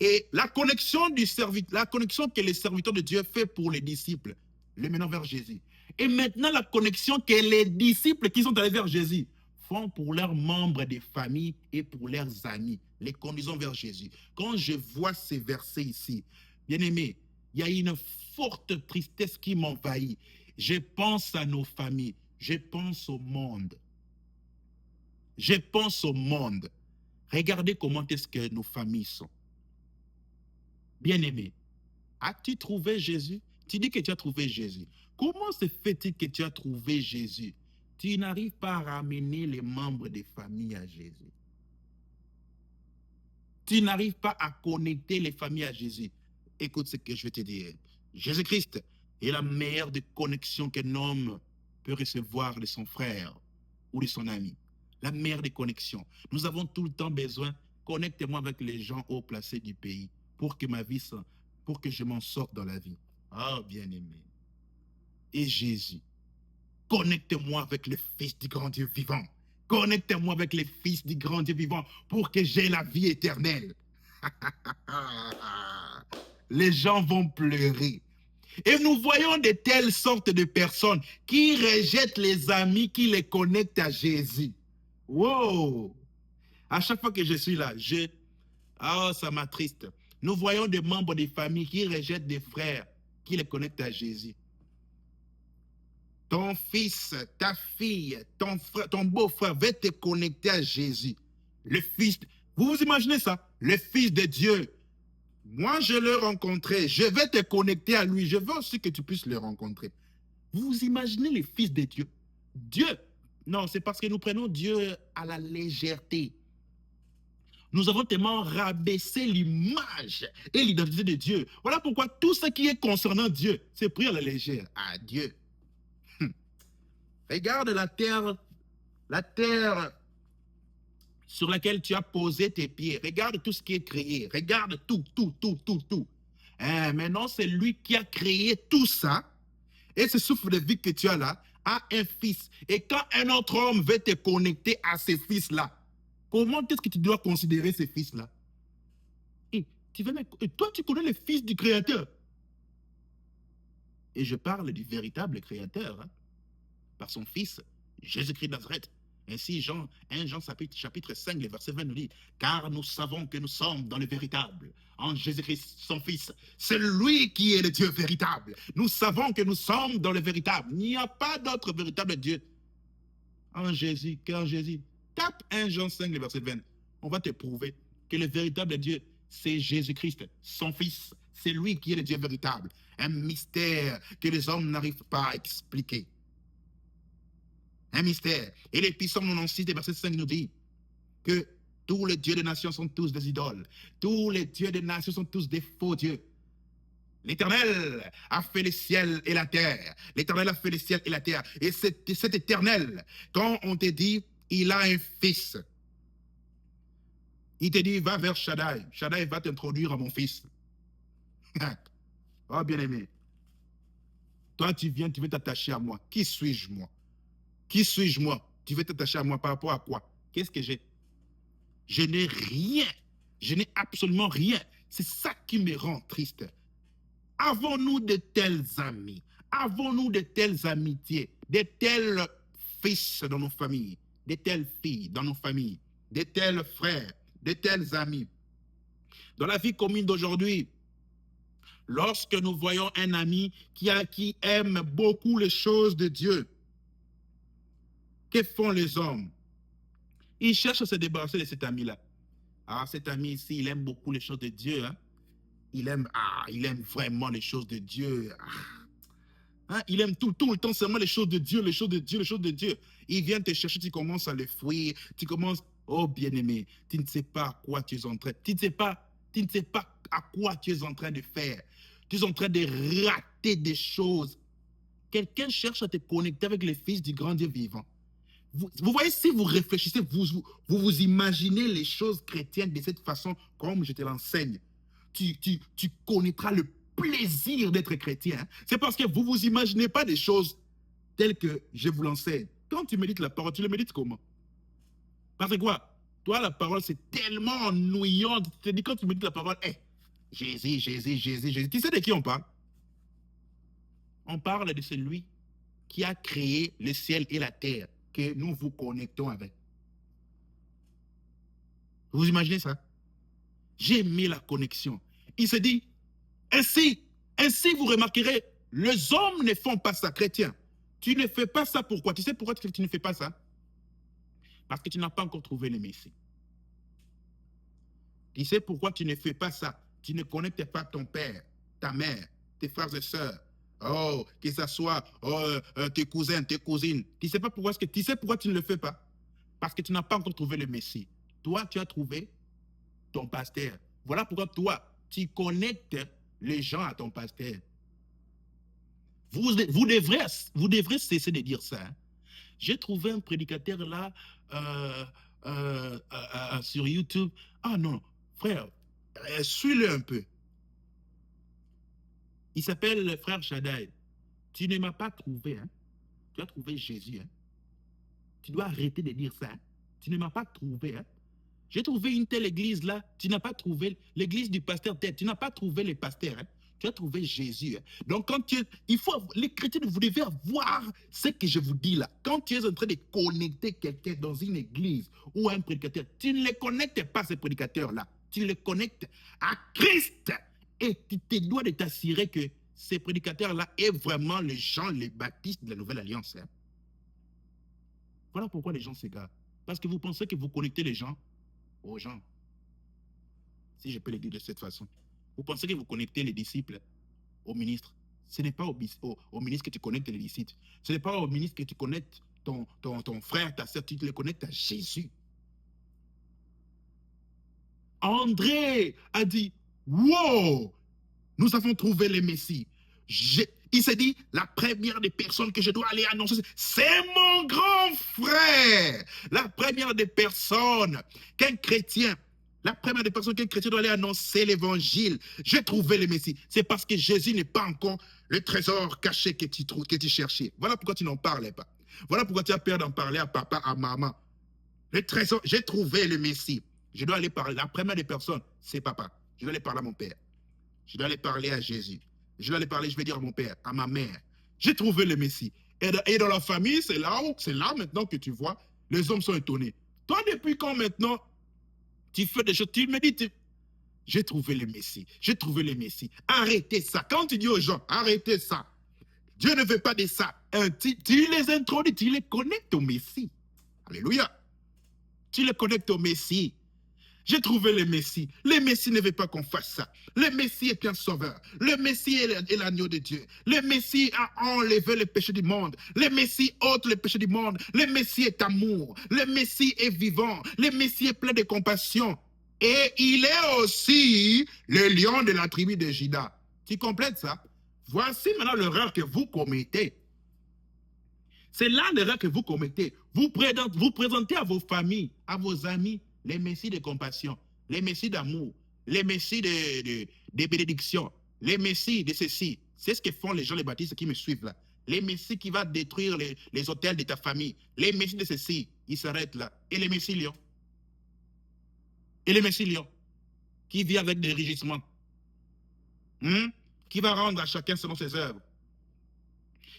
Et la connexion que les serviteurs de Dieu fait pour les disciples, les menant vers Jésus. Et maintenant, la connexion que les disciples qui sont allés vers Jésus font pour leurs membres des familles et pour leurs amis, les conduisant vers Jésus. Quand je vois ces versets ici, bien aimé, il y a une forte tristesse qui m'envahit. Je pense à nos familles, je pense au monde. Je pense au monde. Regardez comment est-ce que nos familles sont. Bien-aimé, as-tu trouvé Jésus? Tu dis que tu as trouvé Jésus. Comment se fait-il que tu as trouvé Jésus? Tu n'arrives pas à ramener les membres des familles à Jésus. Tu n'arrives pas à connecter les familles à Jésus. Écoute ce que je vais te dire. Jésus-Christ est la meilleure des connexions qu'un homme peut recevoir de son frère ou de son ami. La meilleure des connexions. Nous avons tout le temps besoin, connectez-moi avec les gens haut placés du pays pour que je m'en sorte dans la vie. Ah, bien-aimé. Et Jésus, connectez-moi avec le Fils du grand Dieu vivant. Connectez-moi avec le Fils du grand Dieu vivant pour que j'aie la vie éternelle. Les gens vont pleurer. Et nous voyons de telles sortes de personnes qui rejettent les amis qui les connectent à Jésus. Wow! À chaque fois que je suis là, ah, ça m'attriste. Nous voyons des membres des familles qui rejettent des frères qui les connectent à Jésus. Ton fils, ta fille, ton beau-frère va te connecter à Jésus. Le fils, vous vous imaginez ça? Le fils de Dieu. Moi, je l'ai rencontré. Je vais te connecter à lui. Je veux aussi que tu puisses le rencontrer. Vous vous imaginez les fils de Dieu? Dieu. Non, c'est parce que nous prenons Dieu à la légèreté. Nous avons tellement rabaissé l'image et l'identité de Dieu. Voilà pourquoi tout ce qui est concernant Dieu, c'est pris à la légère. Ah, Dieu. Regarde la terre sur laquelle tu as posé tes pieds. Regarde tout ce qui est créé. Regarde tout, tout, tout, tout, tout. Maintenant, c'est lui qui a créé tout ça. Et ce souffle de vie que tu as là a un fils. Et quand un autre homme veut te connecter à ce fils-là, comment est-ce que tu dois considérer ce fils-là? Et toi, tu connais le fils du Créateur. Et je parle du véritable Créateur, hein, par son fils, Jésus-Christ de Nazareth. Ainsi, 1 Jean chapitre 5, verset 20 nous dit, car nous savons que nous sommes dans le véritable, en Jésus-Christ, son Fils. C'est lui qui est le Dieu véritable. Nous savons que nous sommes dans le véritable. Il n'y a pas d'autre véritable Dieu en Jésus qu'en Jésus. Tape 1 Jean 5, verset 20. On va te prouver que le véritable Dieu, c'est Jésus-Christ, son Fils. C'est lui qui est le Dieu véritable. Un mystère que les hommes n'arrivent pas à expliquer. Un mystère. Et les Psaumes 96, verset 5 nous dit que tous les dieux des nations sont tous des idoles. Tous les dieux des nations sont tous des faux dieux. L'Éternel a fait les ciels et la terre. L'Éternel a fait les ciels et la terre. Et cet Éternel, quand on te dit, il a un fils, il te dit, va vers Shaddai. Shaddai va t'introduire à mon fils. Oh, bien-aimé. Toi, tu viens, tu veux t'attacher à moi. Qui suis-je, moi? Qui suis-je, moi? Tu veux t'attacher à moi par rapport à quoi? Qu'est-ce que j'ai? Je n'ai rien. Je n'ai absolument rien. C'est ça qui me rend triste. Avons-nous de tels amis? Avons-nous de telles amitiés? De tels fils dans nos familles? De telles filles dans nos familles? De tels frères? De tels amis? Dans la vie commune d'aujourd'hui, lorsque nous voyons un ami qui aime beaucoup les choses de Dieu, que font les hommes? Ils cherchent à se débarrasser de cet ami-là. Ah, cet ami ici, il aime beaucoup les choses de Dieu. Hein? Il aime vraiment les choses de Dieu. Hein? Il aime tout le temps seulement les choses de Dieu, les choses de Dieu, les choses de Dieu. Il vient te chercher, tu commences à le fuir. Tu commences, oh bien-aimé, tu ne sais pas à quoi tu es en train. Tu ne sais pas à quoi tu es en train de faire. Tu es en train de rater des choses. Quelqu'un cherche à te connecter avec les fils du grand Dieu vivant. Vous voyez, si vous réfléchissez, vous imaginez les choses chrétiennes de cette façon, comme je te l'enseigne. Tu connaîtras le plaisir d'être chrétien. C'est parce que vous ne vous imaginez pas des choses telles que je vous l'enseigne. Quand tu médites la parole, tu le médites comment? Parce que quoi? Toi, la parole, c'est tellement ennuyant. Tu te dis, quand tu médites la parole, hey, Jésus, Jésus, Jésus, Jésus. Tu sais de qui on parle? On parle de celui qui a créé le ciel et la terre, que nous vous connectons avec. Vous imaginez ça? J'ai mis la connexion. Il se dit, ainsi vous remarquerez, les hommes ne font pas ça, chrétiens. Tu ne fais pas ça pourquoi? Tu sais pourquoi tu ne fais pas ça? Parce que tu n'as pas encore trouvé le Messie. Tu sais pourquoi tu ne fais pas ça? Tu ne connectes pas ton père, ta mère, tes frères et sœurs. Oh, que ce soit tes cousins, tes cousines. Tu sais pourquoi tu ne le fais pas? Parce que tu n'as pas encore trouvé le Messie. Toi, tu as trouvé ton pasteur. Voilà pourquoi toi, tu connectes les gens à ton pasteur. Vous devrez cesser de dire ça. Hein. J'ai trouvé un prédicateur là sur YouTube. Ah non, frère, suis-le un peu. Il s'appelle le frère Shaddai. Tu ne m'as pas trouvé. Hein. Tu as trouvé Jésus. Hein. Tu dois arrêter de dire ça. Hein. Tu ne m'as pas trouvé. Hein. J'ai trouvé une telle église là. Tu n'as pas trouvé l'église du pasteur tête. Tu n'as pas trouvé les pasteurs. Hein. Tu as trouvé Jésus. Hein. Donc, quand les chrétiens, vous devez voir ce que je vous dis là. Quand tu es en train de connecter quelqu'un dans une église ou un prédicateur, tu ne les connectes pas, ces prédicateurs-là. Tu les connectes à Christ. Et tu te dois de t'assurer que ces prédicateurs-là est vraiment les gens, les baptistes de la Nouvelle Alliance. Hein. Voilà pourquoi les gens s'égarent. Parce que vous pensez que vous connectez les gens aux gens. Si je peux le dire de cette façon. Vous pensez que vous connectez les disciples au ministre. Ce n'est pas au ministre que tu connectes les disciples. Ce n'est pas au ministre que tu connectes ton frère, ta soeur, tu les connectes à Jésus. André a dit, wow, nous avons trouvé le Messie. Il s'est dit, la première des personnes que je dois aller annoncer, c'est mon grand frère. La première des personnes qu'un chrétien, la première des personnes qu'un chrétien doit aller annoncer l'évangile. J'ai trouvé le Messie. C'est parce que Jésus n'est pas encore le trésor caché que tu cherchais. Voilà pourquoi tu n'en parlais pas. Voilà pourquoi tu as peur d'en parler à papa, à maman. Le trésor, j'ai trouvé le Messie. Je dois aller parler. La première des personnes, c'est papa. Je dois aller parler à mon père. Je dois aller parler à Jésus. Je dois aller parler, je vais dire à mon père, à ma mère. J'ai trouvé le Messie. Et dans la famille, c'est là maintenant que tu vois, les hommes sont étonnés. Toi, depuis quand maintenant, tu fais des choses, tu me dis, j'ai trouvé le Messie. J'ai trouvé le Messie. Arrêtez ça. Quand tu dis aux gens, arrêtez ça. Dieu ne veut pas de ça. Tu les introduis, tu les connectes au Messie. Alléluia. Tu les connectes au Messie. J'ai trouvé le Messie. Le Messie ne veut pas qu'on fasse ça. Le Messie est un sauveur. Le Messie est l'agneau de Dieu. Le Messie a enlevé le péché du monde. Le Messie ôte le péché du monde. Le Messie est amour. Le Messie est vivant. Le Messie est plein de compassion. Et il est aussi le lion de la tribu de Juda. Tu complètes ça? Voici maintenant l'erreur que vous commettez. C'est là l'erreur que vous commettez. Vous présentez à vos familles, à vos amis, les messies de compassion, les messies d'amour, les messies de bénédiction, les messies de ceci. C'est ce que font les gens, les baptistes qui me suivent là. Les messies qui vont détruire les hôtels de ta famille. Les messies de ceci, ils s'arrêtent là. Et les messies lions. Et les messies lions, qui vivent avec des rugissements. Qui va rendre à chacun selon ses œuvres.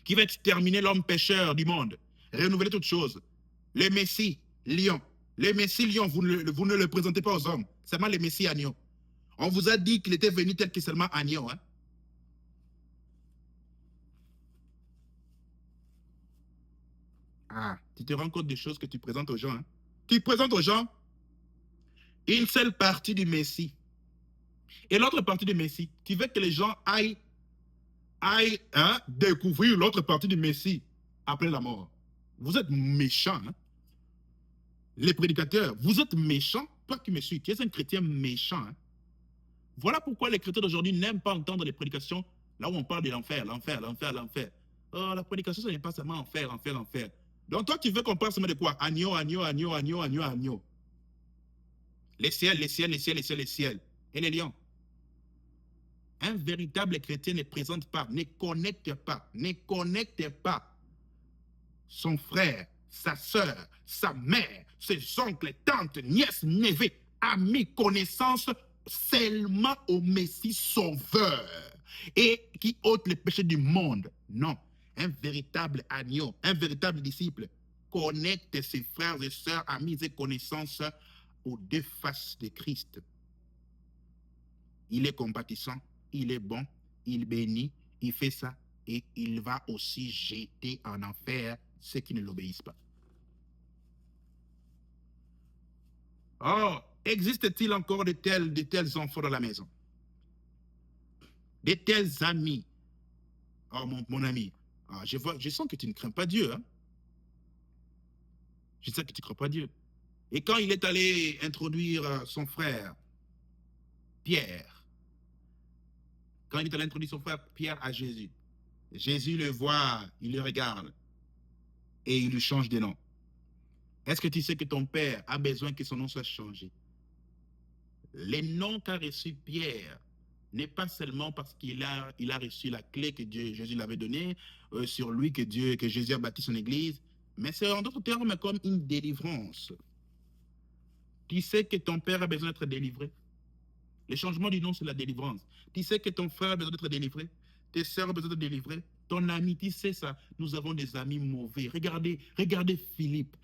Qui va exterminer l'homme pécheur du monde. Renouveler toutes choses. Les messies lions. Les Messies lions, vous ne le présentez pas aux hommes. Seulement les Messies agneaux. On vous a dit qu'il était venu tel que seulement agneau. Hein? Ah, tu te rends compte des choses que tu présentes aux gens. Hein? Tu présentes aux gens une seule partie du Messie. Et l'autre partie du Messie, tu veux que les gens aillent découvrir l'autre partie du Messie après la mort. Vous êtes méchants. Hein? Les prédicateurs, vous êtes méchants. Toi qui me suis, tu es un chrétien méchant. Hein? Voilà pourquoi les chrétiens d'aujourd'hui n'aiment pas entendre les prédications là où on parle de l'enfer, l'enfer, l'enfer, l'enfer. Oh, la prédication, ce n'est pas seulement enfer, enfer, enfer. Donc toi, tu veux qu'on parle seulement de quoi? Agneau, agneau, agneau, agneau, agneau, agneau. Les ciels, les ciels, les ciels, les ciels, les ciels. Et les lions. Un véritable chrétien ne présente pas, ne connecte pas son frère, sa soeur, sa mère, ses oncles, tantes, nièces, neveux, amis, connaissances, seulement au Messie sauveur et qui ôte les péchés du monde. Non, un véritable agneau, un véritable disciple connecte ses frères et sœurs, amis et connaissances aux deux faces de Christ. Il est compatissant, il est bon, il bénit, il fait ça et il va aussi jeter en enfer ceux qui ne l'obéissent pas. Oh, existe-t-il encore de tels enfants dans la maison? De tels amis? Oh, mon ami, je sens que tu ne crains pas Dieu. Hein? Je sais que tu ne crains pas Dieu. Et quand il est allé introduire son frère, Pierre, quand il est allé introduire son frère Pierre à Jésus, Jésus le voit, il le regarde et il lui change de nom. Est-ce que tu sais que ton père a besoin que son nom soit changé? Le nom qu'a reçu Pierre n'est pas seulement parce qu'il a reçu la clé que Jésus l'avait donnée sur lui, que Jésus a bâti son église, mais c'est en d'autres termes comme une délivrance. Tu sais que ton père a besoin d'être délivré. Le changement du nom, c'est la délivrance. Tu sais que ton frère a besoin d'être délivré. Tes sœurs ont besoin d'être délivrées. Ton ami, tu sais ça. Nous avons des amis mauvais. Regardez Philippe.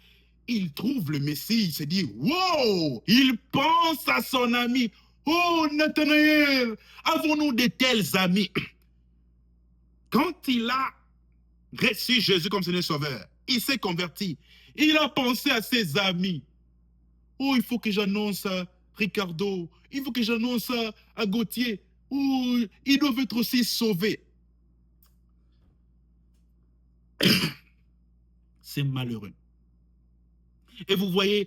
Il trouve le Messie, il se dit, wow, il pense à son ami. Oh, Nathanaël, avons-nous de tels amis? Quand il a reçu Jésus comme Seigneur Sauveur, il s'est converti. Il a pensé à ses amis. Oh, il faut que j'annonce à Ricardo. Il faut que j'annonce à Gauthier. Oh, ils doivent être aussi sauvés. C'est malheureux. Et vous voyez,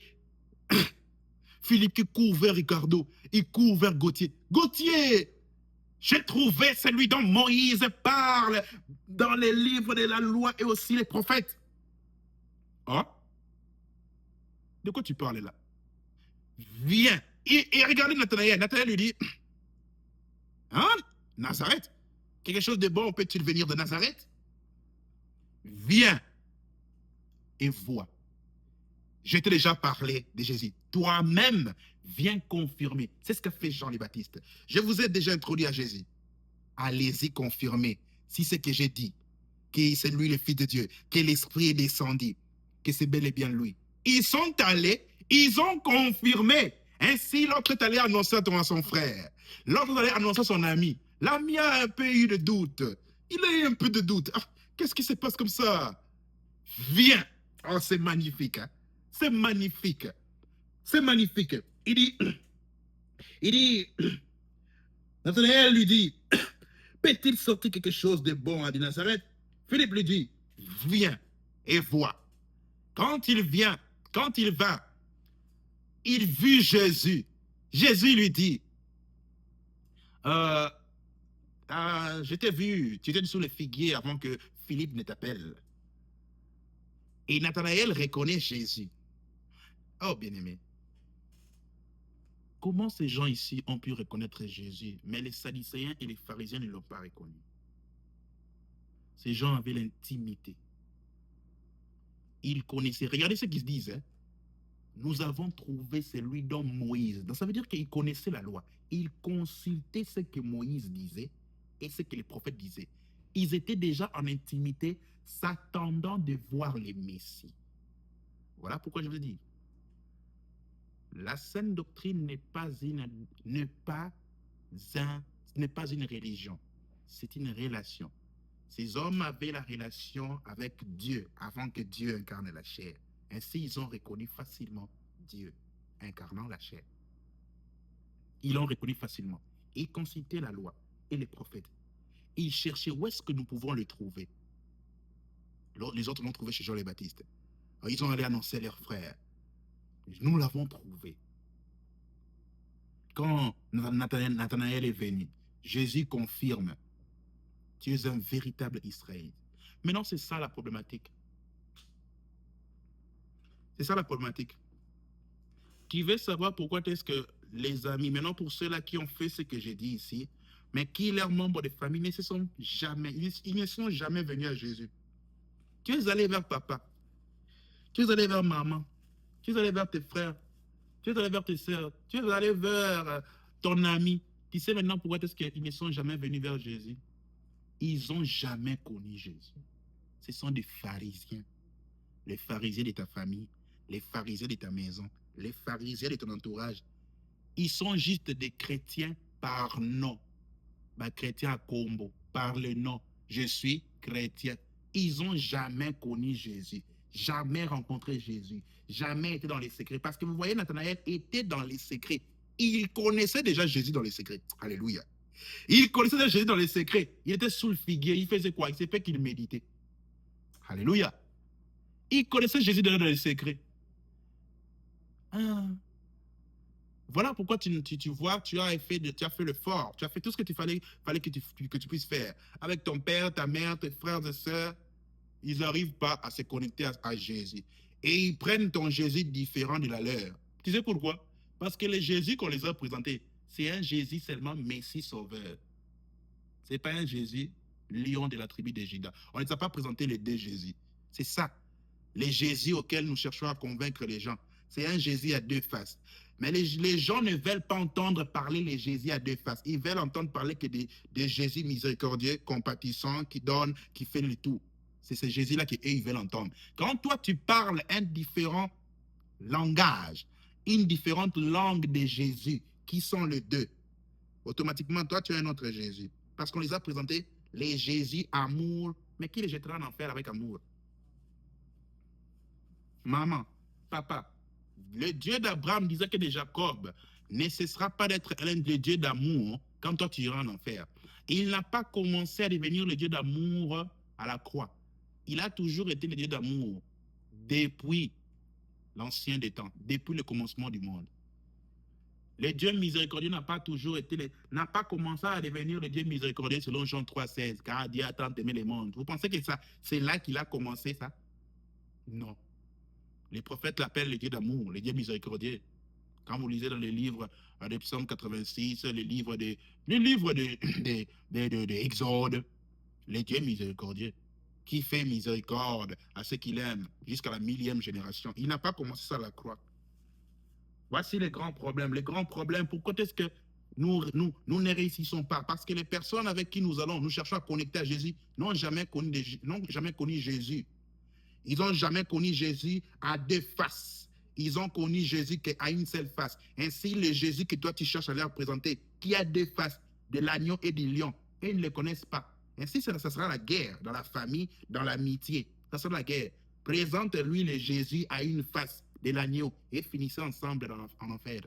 Philippe qui court vers Ricardo, il court vers Gauthier. Gauthier, j'ai trouvé celui dont Moïse parle dans les livres de la loi et aussi les prophètes. Hein? De quoi tu parles là? Viens. Et regardez Nathanaël. Nathanaël lui dit, hein? Nazareth? Quelque chose de bon peut-il venir de Nazareth? Viens et vois. Je t'ai déjà parlé de Jésus. Toi-même, viens confirmer. C'est ce qu'a fait Jean le Baptiste. Je vous ai déjà introduit à Jésus. Allez-y confirmer si c'est que j'ai dit, que c'est lui le Fils de Dieu, que l'Esprit est descendu, que c'est bel et bien lui. Ils sont allés, ils ont confirmé. Ainsi, l'autre est allé annoncer à son frère. L'autre est allé annoncer à son ami. L'ami a un peu eu de doute. Il a eu un peu de doute. Ah, qu'est-ce qui se passe comme ça? Viens. Oh, c'est magnifique. Hein? C'est magnifique. C'est magnifique. Il dit, Nathanaël lui dit, peut-il sortir quelque chose de bon à Nazareth? Philippe lui dit, viens et vois. Quand il vient, quand il va, il vit Jésus. Jésus lui dit, je t'ai vu, tu étais sous les figuiers avant que Philippe ne t'appelle. Et Nathanaël reconnaît Jésus. Oh, bien-aimé. Comment ces gens ici ont pu reconnaître Jésus, mais les Sadducéens et les pharisiens ne l'ont pas reconnu? Ces gens avaient l'intimité. Ils connaissaient. Regardez ce qu'ils se disent. Hein. Nous avons trouvé celui dont Moïse. Donc ça veut dire qu'ils connaissaient la loi. Ils consultaient ce que Moïse disait et ce que les prophètes disaient. Ils étaient déjà en intimité, s'attendant de voir les Messies. Voilà pourquoi je vous dis. La saine doctrine n'est pas une religion, c'est une relation. Ces hommes avaient la relation avec Dieu avant que Dieu incarne la chair. Ainsi, ils ont reconnu facilement Dieu incarnant la chair. Ils l'ont reconnu facilement. Ils consultaient la loi et les prophètes. Ils cherchaient où est-ce que nous pouvons le trouver. Les autres l'ont trouvé chez Jean le Baptiste. Alors, ils ont allé annoncer à leurs frères. Nous l'avons trouvé. Quand Nathanaël est venu, Jésus confirme, tu es un véritable Israélite. Maintenant, c'est ça la problématique. C'est ça la problématique. Qui veut savoir pourquoi est-ce que les amis, maintenant pour ceux-là qui ont fait ce que j'ai dit ici, mais qui leurs membres de famille ne se sont jamais, ils ne sont jamais venus à Jésus. Tu es allé vers papa, tu es allé vers maman, tu es allé vers tes frères, tu es allé vers tes sœurs, tu es allé vers ton ami. Tu sais maintenant pourquoi est-ce qu'ils ne sont jamais venus vers Jésus? Ils n'ont jamais connu Jésus. Ce sont des pharisiens. Les pharisiens de ta famille, les pharisiens de ta maison, les pharisiens de ton entourage. Ils sont juste des chrétiens par nom. Bah, chrétien à Combo, par le nom. Je suis chrétien. Ils n'ont jamais connu Jésus, jamais rencontré Jésus, jamais été dans les secrets. Parce que vous voyez, Nathanaël était dans les secrets. Il connaissait déjà Jésus dans les secrets. Alléluia. Il connaissait déjà Jésus dans les secrets. Il était sous le figuier. Il faisait quoi? Il s'est fait qu'il méditait. Alléluia. Il connaissait Jésus dans les secrets. Ah. Voilà pourquoi tu vois, tu as fait le fort. Tu as fait tout ce que fallait que tu puisses faire. Avec ton père, ta mère, tes frères et sœurs, ils n'arrivent pas à se connecter à Jésus. Et ils prennent ton Jésus différent de la leur. Tu sais pourquoi? Parce que le Jésus qu'on les a présenté, c'est un Jésus seulement Messie Sauveur. Ce n'est pas un Jésus lion de la tribu de Juda. On ne les a pas présenté les deux Jésus. C'est ça. Les Jésus auxquels nous cherchons à convaincre les gens. C'est un Jésus à deux faces. Mais les gens ne veulent pas entendre parler les Jésus à deux faces. Ils veulent entendre parler que des Jésus miséricordieux, compatissants, qui donnent, qui fait le tout. C'est ce Jésus-là qu'ils veulent entendre. Quand toi, tu parles un différent langage, une différente langue de Jésus, qui sont les deux, automatiquement, toi, tu as un autre Jésus. Parce qu'on les a présentés, les Jésus amour, mais qui les jettera en enfer avec amour? Maman, papa, le Dieu d'Abraham, d'Isaac et de Jacob ne cessera pas d'être l'un des dieux d'amour quand toi tu iras en enfer. Il n'a pas commencé à devenir le Dieu d'amour à la croix. Il a toujours été le Dieu d'amour depuis l'ancien des temps, depuis le commencement du monde. Le Dieu miséricordieux n'a pas toujours été, n'a pas commencé à devenir le Dieu miséricordieux selon Jean 3,16, car Dieu a tant aimé le monde. Vous pensez que ça, c'est là qu'il a commencé ça? Non. Les prophètes l'appellent le Dieu d'amour, le Dieu miséricordieux. Quand vous lisez dans les livres de Psaume 86, les livres de Exode, le Dieu miséricordieux, qui fait miséricorde à ceux qu'il aime jusqu'à la 1000e génération. Il n'a pas commencé ça à la croix. Voici les grands problèmes. Les grands problèmes, pourquoi est-ce que nous ne réussissons pas? Parce que les personnes avec qui nous allons, nous cherchons à connecter à Jésus, n'ont jamais connu Jésus. Ils n'ont jamais connu Jésus à deux faces. Ils ont connu Jésus qu'à une seule face. Ainsi, le Jésus que toi tu cherches à leur présenter, qui a deux faces, de l'agneau et du lion, et ils ne le connaissent pas. Ainsi, ça sera la guerre dans la famille, dans l'amitié. Ça sera la guerre. Présente-lui le Jésus à une face de l'agneau et finissez ensemble en enfer.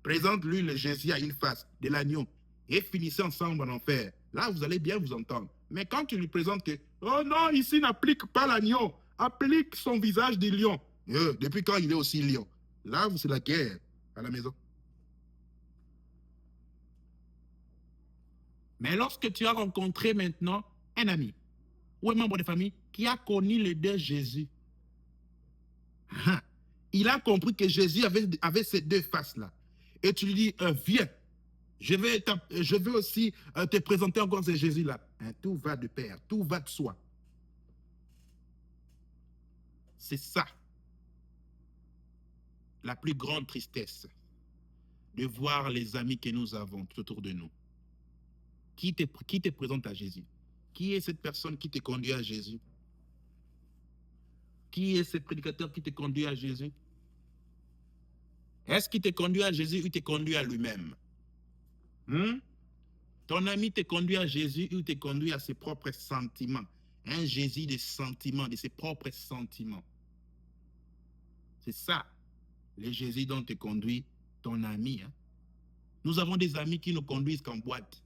Présente-lui le Jésus à une face de l'agneau et finissez ensemble en enfer. Là, vous allez bien vous entendre. Mais quand tu lui présentes que, oh non, ici n'applique pas l'agneau, applique son visage de lion. Depuis quand il est aussi lion? Là, c'est la guerre à la maison. Mais lorsque tu as rencontré maintenant un ami ou un membre de famille qui a connu le deux Jésus, il a compris que Jésus avait ces deux faces-là. Et tu lui dis, viens, je vais aussi te présenter encore ce Jésus-là. Tout va de pair, tout va de soi. C'est ça, la plus grande tristesse, de voir les amis que nous avons tout autour de nous. Qui te présente à Jésus? Qui est cette personne qui te conduit à Jésus? Qui est ce prédicateur qui te conduit à Jésus? Est-ce qu'il te conduit à Jésus ou il te conduit à lui-même? Ton ami te conduit à Jésus ou te conduit à ses propres sentiments? Un Jésus des sentiments, de ses propres sentiments. C'est ça, le Jésus dont te conduit ton ami. Nous avons des amis qui nous conduisent qu'en boîte.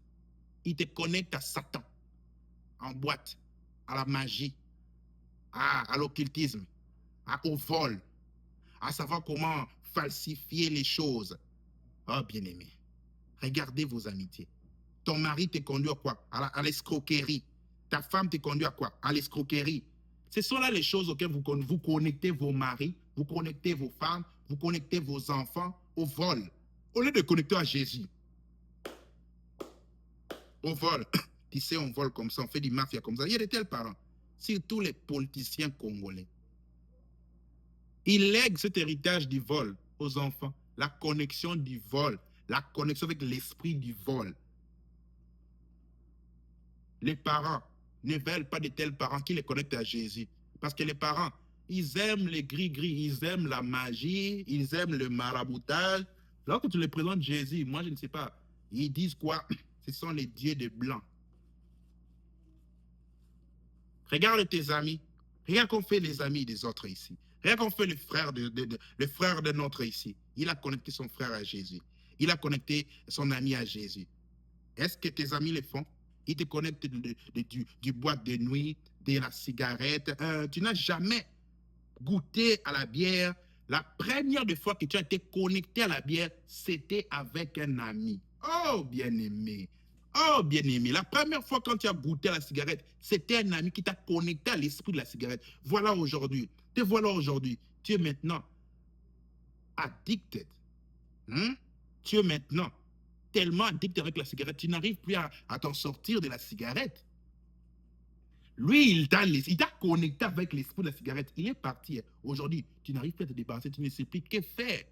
Ils te connectent à Satan, en boîte, à la magie, à l'occultisme, au vol, à savoir comment falsifier les choses. Oh, bien-aimé, regardez vos amitiés. Ton mari te conduit à quoi? À l'escroquerie. Ta femme te conduit à quoi? À l'escroquerie. Ce sont là les choses auxquelles vous connectez vos maris, vous connectez vos femmes, vous connectez vos enfants au vol. Au lieu de connecter à Jésus. Au vol. Tu sais, on vole comme ça, on fait du mafia comme ça. Il y a de tels parents. Surtout les politiciens congolais. Ils lèguent cet héritage du vol aux enfants. La connexion du vol. La connexion avec l'esprit du vol. Les parents ne veulent pas de tels parents qui les connectent à Jésus. Parce que les parents, ils aiment les gris-gris, ils aiment la magie, ils aiment le maraboutage. Lorsque tu les présentes Jésus, moi je ne sais pas, ils disent quoi? Ce sont les dieux de blanc. Regarde tes amis. Regarde qu'on fait les amis des autres ici. Regarde qu'on fait le frère de notre ici. Il a connecté son frère à Jésus. Il a connecté son ami à Jésus. Est-ce que tes amis le font? Ils te connectent du boîte de nuit, de la cigarette. Tu n'as jamais goûté à la bière. La première fois que tu as été connecté à la bière, c'était avec un ami. Oh, bien-aimé. Oh, bien-aimé. La première fois quand tu as goûté à la cigarette, c'était un ami qui t'a connecté à l'esprit de la cigarette. Voilà aujourd'hui. Te voilà aujourd'hui. Tu es maintenant addicted. Tu es maintenant tellement addicté avec la cigarette, tu n'arrives plus à t'en sortir de la cigarette. Lui, il t'a connecté avec l'esprit de la cigarette. Il est parti. Aujourd'hui, tu n'arrives plus à te débarrasser, tu ne sais plus que faire.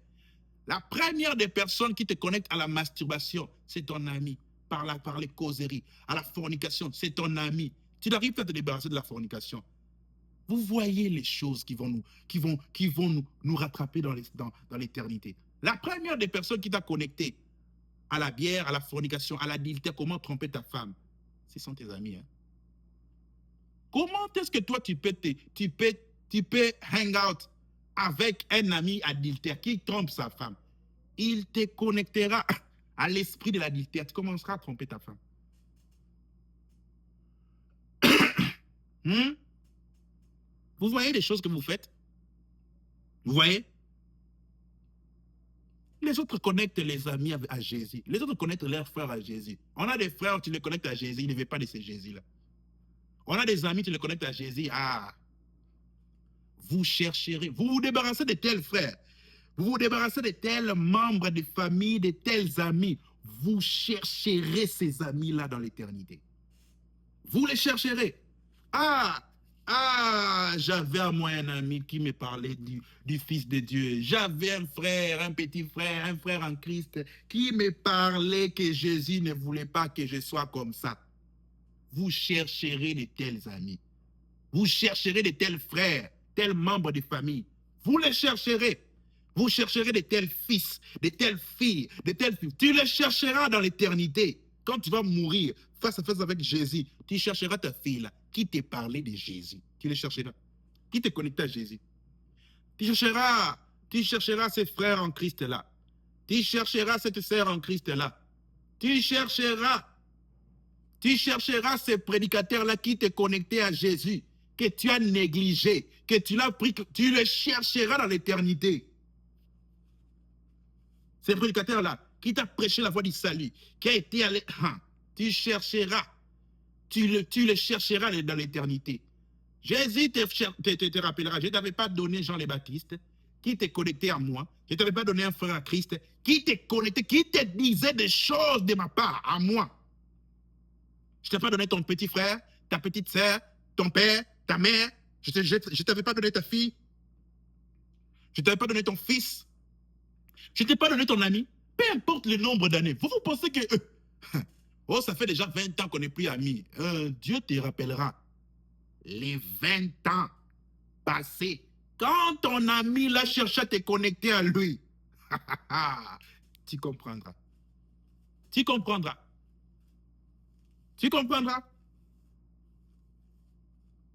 La première des personnes qui te connectent à la masturbation, c'est ton ami. Par les causeries, à la fornication, c'est ton ami. Tu n'arrives pas à te débarrasser de la fornication. Vous voyez les choses qui vont nous rattraper dans l'éternité. La première des personnes qui t'a connecté à la bière, à la fornication, à l'adultère, comment tromper ta femme, ce sont tes amis. Hein. Comment est-ce que toi, tu peux hang out avec un ami adultère qui trompe sa femme? Il te connectera à l'esprit de l'adultère. Tu commenceras à tromper ta femme. Hmm? Vous voyez les choses que vous faites? Vous voyez? Les autres connectent les amis à Jésus. Les autres connectent leurs frères à Jésus. On a des frères, tu les connectes à Jésus, ils ne veulent pas de ces Jésus-là. On a des amis, tu les connectes à Jésus. Ah, vous chercherez, vous vous débarrassez de tels frères. Vous vous débarrassez de tels membres de famille, de tels amis. Vous chercherez ces amis-là dans l'éternité. Vous les chercherez. Ah, j'avais à moi un ami qui me parlait du Fils de Dieu. J'avais un frère, un petit frère, un frère en Christ qui me parlait que Jésus ne voulait pas que je sois comme ça. Vous chercherez de tels amis. Vous chercherez de tels frères, tels membres de famille. Vous les chercherez. Vous chercherez de tels fils, de telles filles, de telles filles. Tu les chercheras dans l'éternité. Quand tu vas mourir face à face avec Jésus, tu chercheras ta fille là, qui te parlait de Jésus. Tu les chercheras. Qui te connecte à Jésus. Tu chercheras ces frères en Christ là. Tu chercheras cette sœur en Christ là. Tu chercheras ces prédicateurs là qui te connectaient à Jésus, que tu as négligé, que tu l'as pris, que tu les chercheras dans l'éternité. Ces prédicateurs-là, qui t'a prêché la voie du salut, qui a été allé, tu chercheras, tu les chercheras dans l'éternité. Jésus te rappellera, je ne t'avais pas donné Jean le Baptiste, qui t'est connecté à moi, je ne t'avais pas donné un frère à Christ, qui t'est connecté, qui te disait des choses de ma part, à moi. Je ne t'ai pas donné ton petit frère, ta petite sœur, ton père, ta mère, je ne t'avais pas donné ta fille, je ne t'avais pas donné ton fils, je ne t'ai pas donné ton ami, peu importe le nombre d'années. Vous pensez que... oh, ça fait déjà 20 ans qu'on n'est plus amis. Dieu te rappellera les 20 ans passés. Quand ton ami l'a cherché à te connecter à lui, tu comprendras. Tu comprendras. Tu comprendras.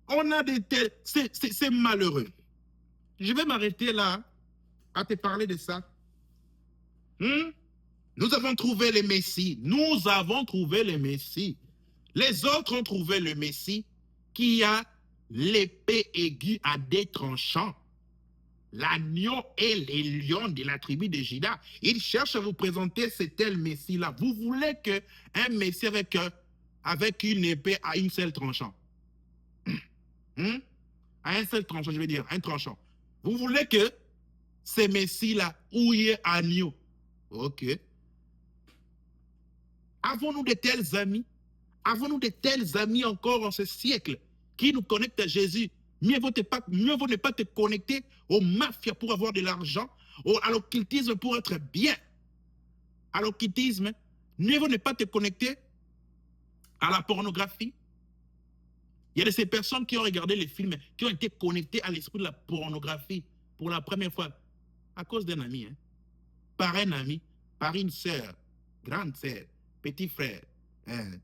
On a des tels... C'est malheureux. Je vais m'arrêter là à te parler de ça. Nous avons trouvé le Messie. Nous avons trouvé le Messie. Les autres ont trouvé le Messie qui a l'épée aiguë à deux tranchants. L'agneau et les lions de la tribu de Juda. Ils cherchent à vous présenter ce tel Messie-là. Vous voulez qu'un Messie avec une épée à une seule tranchant. À un seul tranchant, je veux dire, un tranchant. Vous voulez que ce Messie-là, où il est agneau. Ok. Avons-nous de tels amis? Avons-nous de tels amis encore en ce siècle qui nous connectent à Jésus? Mieux vaut ne pas te connecter aux mafias pour avoir de l'argent, à l'occultisme pour être bien. À l'occultisme, mieux vaut ne pas te connecter à la pornographie. Il y a de ces personnes qui ont regardé les films, qui ont été connectées à l'esprit de la pornographie pour la première fois à cause d'un ami, par un ami, par une sœur, grande sœur, petit frère,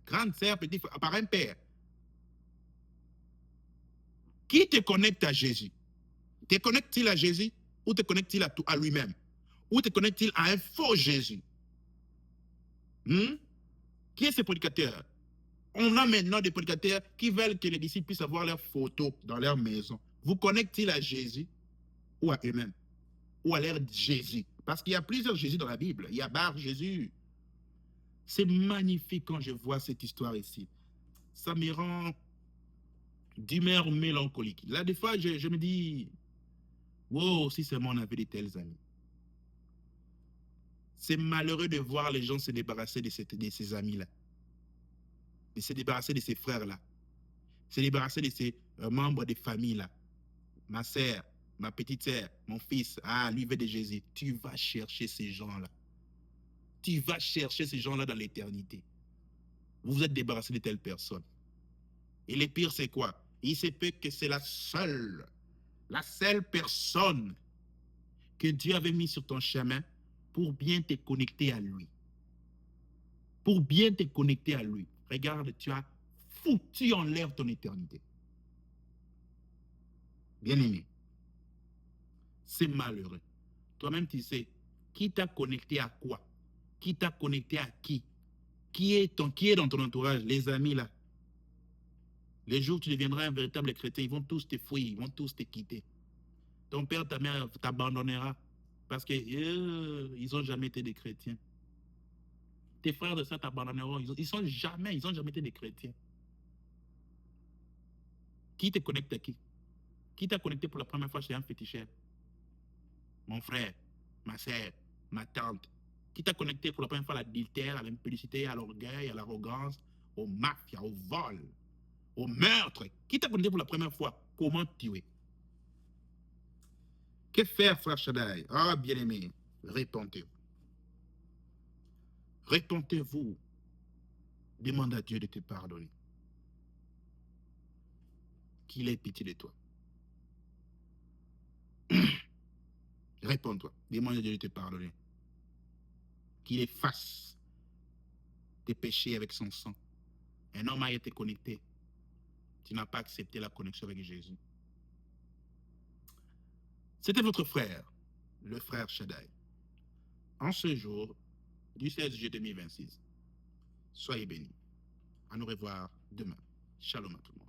grande sœur, petit frère, par un père. Qui te connecte à Jésus? Te connecte-t-il à Jésus ou te connecte-t-il à lui-même? Ou te connecte-t-il à un faux Jésus? Qui est ce prédicateur? On a maintenant des prédicateurs qui veulent que les disciples puissent avoir leurs photos dans leur maison. Vous connectez-t-il à Jésus ou à eux-mêmes? Ou à leur Jésus? Parce qu'il y a plusieurs Jésus dans la Bible. Il y a Bar Jésus. C'est magnifique quand je vois cette histoire ici. Ça me rend d'humeur mélancolique. Là, des fois, je me dis, wow, si seulement on avait de tels amis. C'est malheureux de voir les gens se débarrasser de ces amis-là. De se débarrasser de ces frères-là. Se débarrasser de ces membres de famille-là. Ma sœur, ma petite sœur, mon fils, ah, lui veut de Jésus. Tu vas chercher ces gens-là. Tu vas chercher ces gens-là dans l'éternité. Vous vous êtes débarrassé de telle personne. Et le pire, c'est quoi? Il se peut que c'est la seule personne que Dieu avait mis sur ton chemin pour bien te connecter à lui. Pour bien te connecter à lui. Regarde, tu as foutu en l'air ton éternité. Bien-aimé, c'est malheureux. Toi-même, tu sais, qui t'a connecté à quoi? Qui t'a connecté à qui? Qui est dans ton entourage? Les amis, là. Les jours où tu deviendras un véritable chrétien, ils vont tous te fouiller, ils vont tous te quitter. Ton père, ta mère t'abandonnera parce qu'ils n'ont jamais été des chrétiens. Tes frères de ça t'abandonneront, ils n'ont jamais été des chrétiens. Qui te connecte à qui? Qui t'a connecté pour la première fois chez un féticheur? Mon frère, ma soeur, ma tante. Qui t'a connecté pour la première fois à l'adultère, à l'impudicité, à l'orgueil, à l'arrogance, aux mafias, au vol, au meurtre? Qui t'a connecté pour la première fois? Comment tuer? Que faire, frère Shaddai? Ah, bien-aimé, répentez-vous. Répentez-vous. Demande à Dieu de te pardonner. Qu'il ait pitié de toi. Réponds-toi. Demande à Dieu de te pardonner. Qu'il efface tes péchés avec son sang. Un homme a été connecté. Tu n'as pas accepté la connexion avec Jésus. C'était votre frère, le frère Shaddai. En ce jour du 16 juillet 2026, soyez bénis. À nous revoir demain. Shalom à tout le monde.